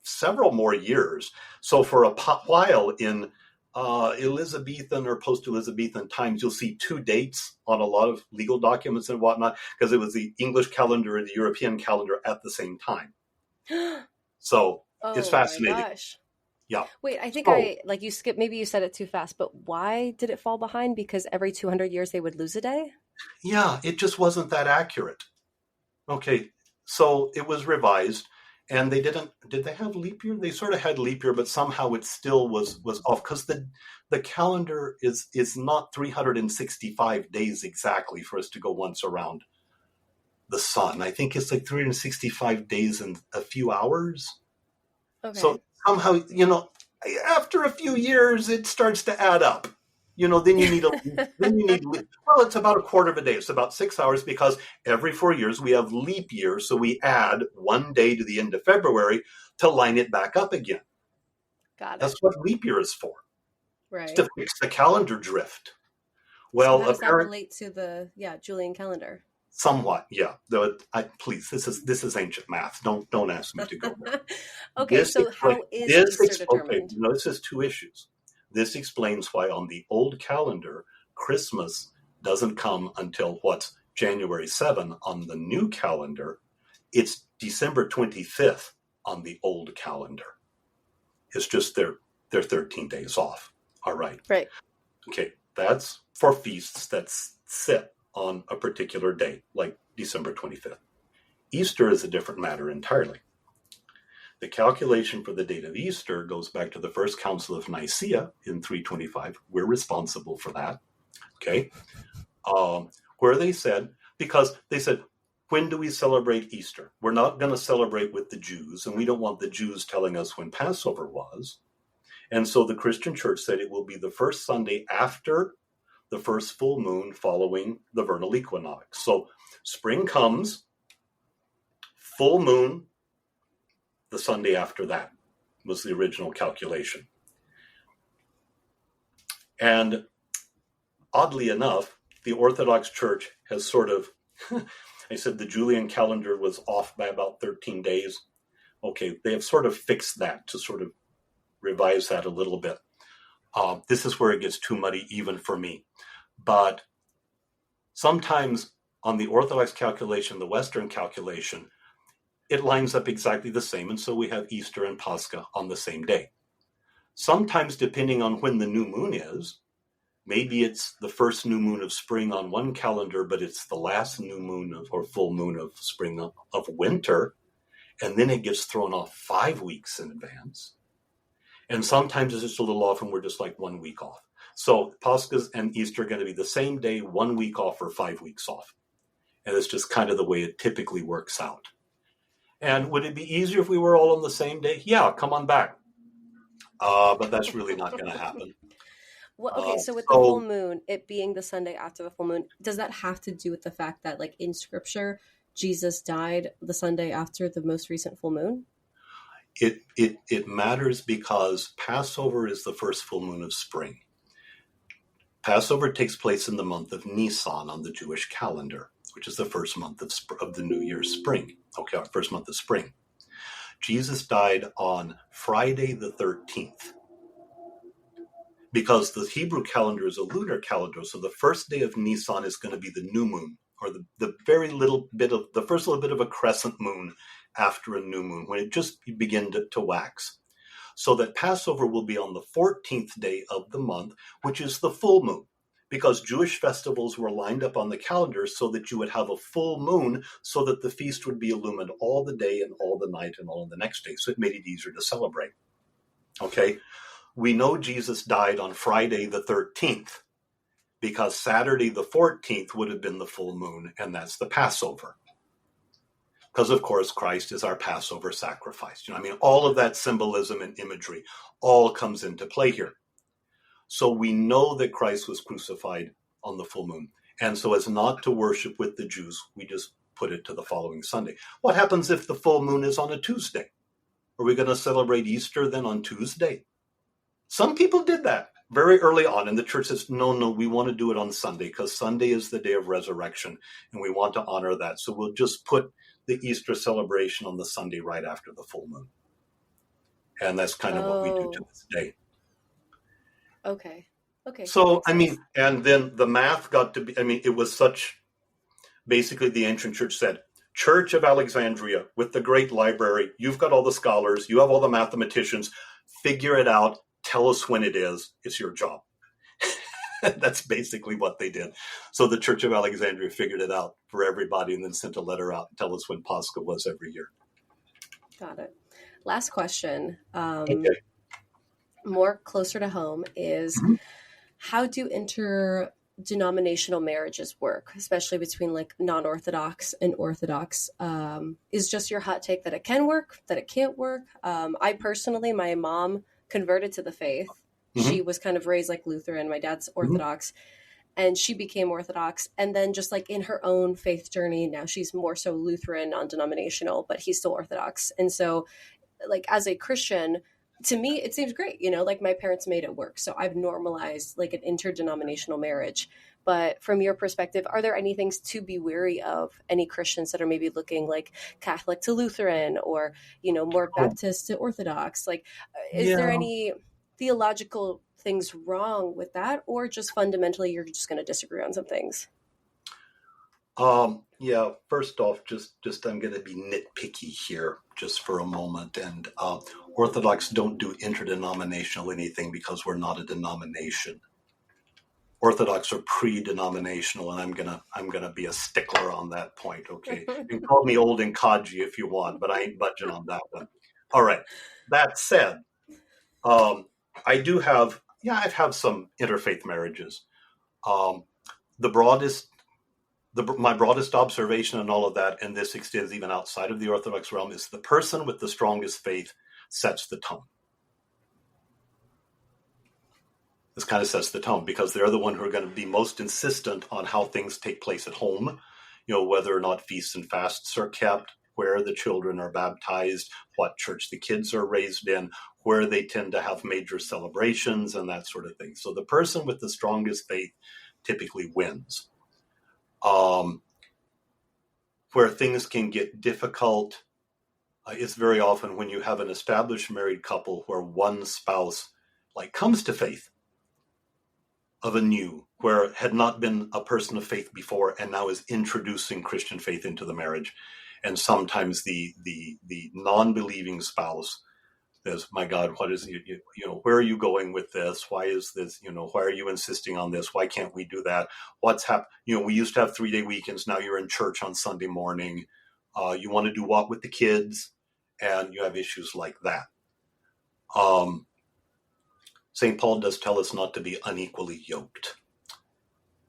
several more years. So for a while in Elizabethan or post-Elizabethan times, you'll see 2 dates on a lot of legal documents and whatnot, because it was the English calendar and the European calendar at the same time. So it's fascinating. My gosh. Yeah. Wait, I think So, you skipped, maybe you said it too fast, but why did it fall behind? Because every 200 years they would lose a day? yeah, it just wasn't that accurate. Okay, so it was revised, and did they have leap year? They sort of had leap year, but somehow it still was off, because the calendar is not 365 days exactly for us to go once around the sun. I think it's like 365 days and a few hours. Okay. So somehow, after a few years, it starts to add up. Then you need well, it's about a quarter of a day. It's about 6 hours, because every 4 years we have leap year. So we add one day to the end of February to line it back up again. Got it. That's what leap year is for. Right. It's to fix the calendar drift. So Well, how does that relate to the Julian calendar? somewhat, yeah. Though, please, this is ancient math. Don't ask me to go there. Okay, so how is Easter determined? Okay, this is two issues. This explains why on the old calendar, Christmas doesn't come until January 7. On the new calendar, it's December 25th on the old calendar. It's just they're 13 days off. All right. Right. Okay, that's for feasts that sit on a particular day, like December 25th. Easter is a different matter entirely. The calculation for the date of Easter goes back to the First Council of Nicaea in 325. We're responsible for that, okay? Where they said, when do we celebrate Easter? We're not going to celebrate with the Jews, and we don't want the Jews telling us when Passover was. And so the Christian church said it will be the first Sunday after the first full moon following the vernal equinox. So spring comes, full moon, the Sunday after that was the original calculation. And oddly enough, the Orthodox Church has sort of, I said the Julian calendar was off by about 13 days. Okay, they have sort of fixed that to sort of revise that a little bit. This is where it gets too muddy even for me. But sometimes on the Orthodox calculation, the Western calculation, it lines up exactly the same. And so we have Easter and Pascha on the same day. Sometimes, depending on when the new moon is, maybe it's the first new moon of spring on one calendar, but it's the last new moon or full moon of spring of winter. And then it gets thrown off 5 weeks in advance. And sometimes it's just a little off and we're just like 1 week off. So Pascha and Easter are going to be the same day, 1 week off or 5 weeks off. And it's just kind of the way it typically works out. And would it be easier if we were all on the same day? Yeah, come on back. But that's really not going to happen. Well, okay, so with the full moon, it being the Sunday after the full moon, does that have to do with the fact that, like in Scripture, Jesus died the Sunday after the most recent full moon? It matters because Passover is the first full moon of spring. Passover takes place in the month of Nisan on the Jewish calendar, which is the first month of the New Year's spring. Okay, first month of spring. Jesus died on Friday the 13th because the Hebrew calendar is a lunar calendar. So the first day of Nisan is going to be the new moon, or the first little bit of a crescent moon after a new moon, when it just begin to wax. So that Passover will be on the 14th day of the month, which is the full moon, because Jewish festivals were lined up on the calendar so that you would have a full moon, so that the feast would be illumined all the day and all the night and all the next day. So it made it easier to celebrate. Okay, we know Jesus died on Friday the 13th because Saturday the 14th would have been the full moon, and that's the Passover. Because, of course, Christ is our Passover sacrifice. All of that symbolism and imagery all comes into play here. So we know that Christ was crucified on the full moon. And so as not to worship with the Jews, we just put it to the following Sunday. What happens if the full moon is on a Tuesday? Are we going to celebrate Easter then on Tuesday? Some people did that very early on, and the church says, no, we want to do it on Sunday because Sunday is the day of resurrection, and we want to honor that. So we'll just put the Easter celebration on the Sunday right after the full moon. And that's kind of what we do to this day. Okay. So, and then the math got to be, it was such, basically the ancient church said, Church of Alexandria with the great library, you've got all the scholars, you have all the mathematicians, figure it out, tell us when it is, it's your job. That's basically what they did. So the Church of Alexandria figured it out for everybody and then sent a letter out and tell us when Pascha was every year. Got it. Last question, Okay. more closer to home, is how do interdenominational marriages work, especially between like non-Orthodox and Orthodox? Is just your hot take that it can work, that it can't work? I personally, my mom converted to the faith. She was kind of raised like Lutheran. My dad's Orthodox, and she became Orthodox. And then just like in her own faith journey, now she's more so Lutheran, non-denominational, but he's still Orthodox. And so like as a Christian, to me, it seems great, you know, like my parents made it work. So I've normalized like an interdenominational marriage. But from your perspective, are there any things to be wary of, any Christians that are maybe looking like Catholic to Lutheran, or, you know, more Baptist to Orthodox? Like, is there any theological things wrong with that, or just fundamentally you're just going to disagree on some things? Yeah, first off, just I'm going to be nitpicky here just for a moment. And Orthodox don't do interdenominational anything because we're not a denomination. Orthodox are pre-denominational, and I'm gonna be a stickler on that point. Okay, you can call me old and codgy if you want, but I ain't budging on that one. All right. That said, I do have I've had some interfaith marriages. My broadest observation and all of that, and this extends even outside of the Orthodox realm, is the person with the strongest faith sets the tone. This kind of sets the tone because they're the one who are going to be most insistent on how things take place at home, you know, whether or not feasts and fasts are kept, where the children are baptized, what church the kids are raised in, where they tend to have major celebrations and that sort of thing. So the person with the strongest faith typically wins. Where things can get difficult is very often when you have an established married couple where one spouse like comes to faith of anew, where had not been a person of faith before and now is introducing Christian faith into the marriage. And sometimes the non-believing spouse says, my God, what is, you know, where are you going with this? Why is this, you know, why are you insisting on this? Why can't we do that? What's happened? You know, we used to have 3-day weekends. Now you're in church on Sunday morning. You want to do what with the kids? And you have issues like that. St. Paul does tell us not to be unequally yoked.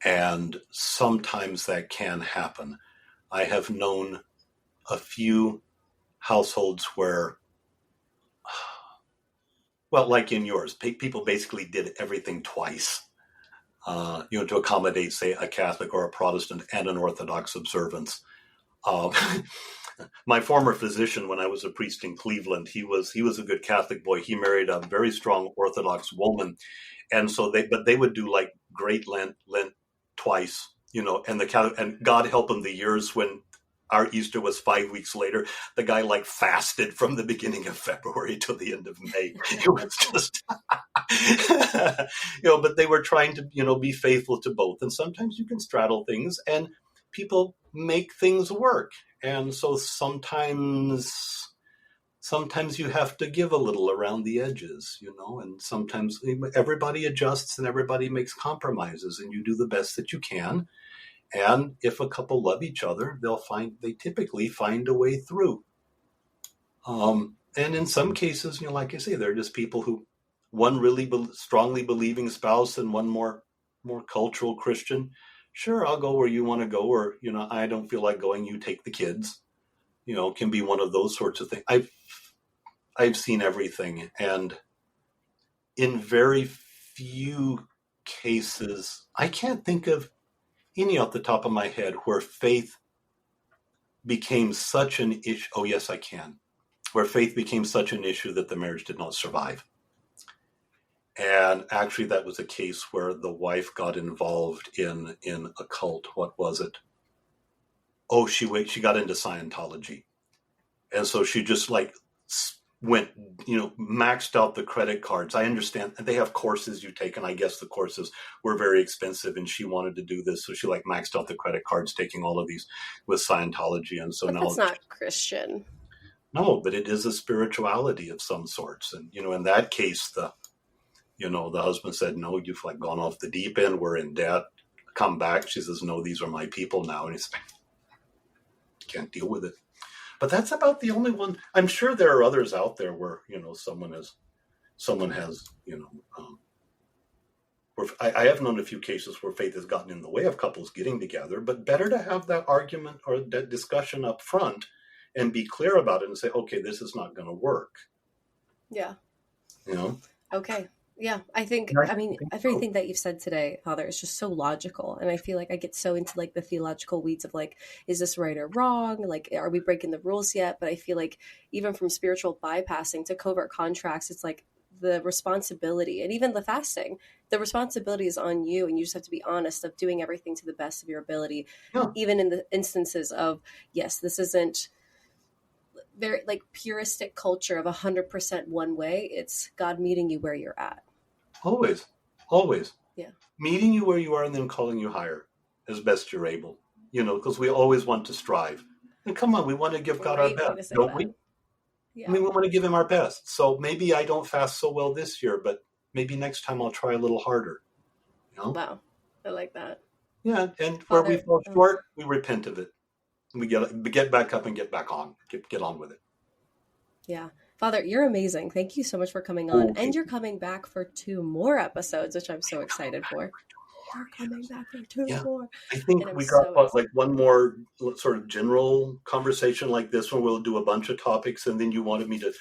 And sometimes that can happen. I have known a few households where, well, like in yours, people basically did everything twice, you know, to accommodate, say, a Catholic or a Protestant and an Orthodox observance. My former physician, when I was a priest in Cleveland, he was a good Catholic boy. He married a very strong Orthodox woman, and so they would do like Great Lent twice, you know, and and God help him, the years when our Easter was 5 weeks later, the guy like fasted from the beginning of February till the end of May. It was just, you know, but they were trying to, you know, be faithful to both. And sometimes you can straddle things and people make things work. And so sometimes you have to give a little around the edges, you know, and sometimes everybody adjusts and everybody makes compromises and you do the best that you can. And if a couple love each other, they typically find a way through. And in some cases, you know, like I say, they're just people who, one really strongly believing spouse and one more cultural Christian. Sure, I'll go where you want to go, or, you know, I don't feel like going, you take the kids. You know, can be one of those sorts of things. I've seen everything, and in very few cases, I can't think of any off the top of my head where faith became such an issue. Oh, yes, I can. Where faith became such an issue that the marriage did not survive. And actually, that was a case where the wife got involved in a cult. What was it? Oh, she got into Scientology. And so she just like went, you know, maxed out the credit cards. I understand they have courses you take, and I guess the courses were very expensive, and she wanted to do this. So she like maxed out the credit cards, taking all of these with Scientology. And so but now that's not Christian. No, but it is a spirituality of some sorts. And, in that case, the husband said, no, you've like gone off the deep end. We're in debt. Come back. She says, no, these are my people now. And he's can't deal with it. But that's about the only one. I'm sure there are others out there where, someone has, where I have known a few cases where faith has gotten in the way of couples getting together, but better to have that argument or that discussion up front and be clear about it and say, okay, this is not going to work. Yeah. Okay. Yeah. Everything that you've said today, Father, is just so logical. And I feel like I get so into like the theological weeds of like, is this right or wrong? Like, are we breaking the rules yet? But I feel like even from spiritual bypassing to covert contracts, it's like the responsibility, and even the fasting, the responsibility is on you. And you just have to be honest of doing everything to the best of your ability. Yeah. Even in the instances of, yes, this isn't very like puristic culture of 100% one way. It's God meeting you where you're at. Always. Yeah. Meeting you where you are and then calling you higher as best you're able, because we always want to strive. And come on, we want to give God our best, don't we? Yeah. We want to give him our best. So maybe I don't fast so well this year, but maybe next time I'll try a little harder. Wow. I like that. Yeah. And Father, where we fall short, we repent of it. We get back up and get back on, get on with it. Yeah. Father, you're amazing. Thank you so much for coming on. And you're coming back for 2 more episodes, which I'm so excited for. You're coming back for 2 more. I think we got one more sort of general conversation like this one. We'll do a bunch of topics. And then you wanted me to,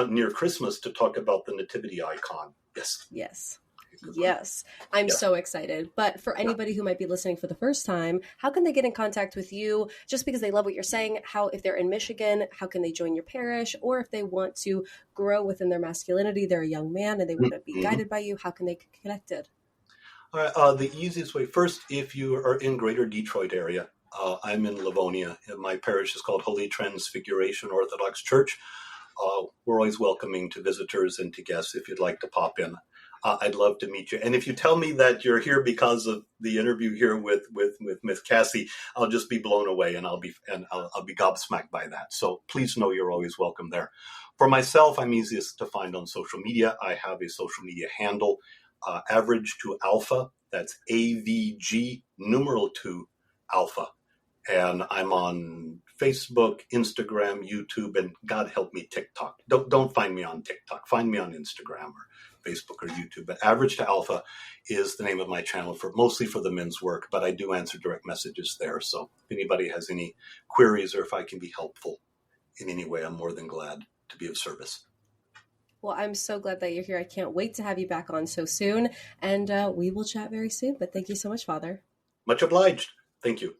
near Christmas, to talk about the nativity icon. Yes. I'm so excited. But for anybody who might be listening for the first time, how can they get in contact with you just because they love what you're saying? If they're in Michigan, how can they join your parish? Or if they want to grow within their masculinity, they're a young man and they want to be guided by you, how can they get connected? All right, the easiest way, first, if you are in greater Detroit area, I'm in Livonia. My parish is called Holy Transfiguration Orthodox Church. We're always welcoming to visitors and to guests if you'd like to pop in. I'd love to meet you. And if you tell me that you're here because of the interview here with Miss Cassie, I'll just be blown away and I'll be gobsmacked by that. So please know you're always welcome there. For myself, I'm easiest to find on social media. I have a social media handle, Average to Alpha. That's AVG numeral 2 Alpha. And I'm on Facebook, Instagram, YouTube, and God help me, TikTok. Don't find me on TikTok. Find me on Instagram or Facebook or YouTube. But Average to Alpha is the name of my channel mostly for the men's work, but I do answer direct messages there. So if anybody has any queries or if I can be helpful in any way, I'm more than glad to be of service. Well, I'm so glad that you're here. I can't wait to have you back on so soon. And we will chat very soon. But thank you so much, Father. Much obliged. Thank you.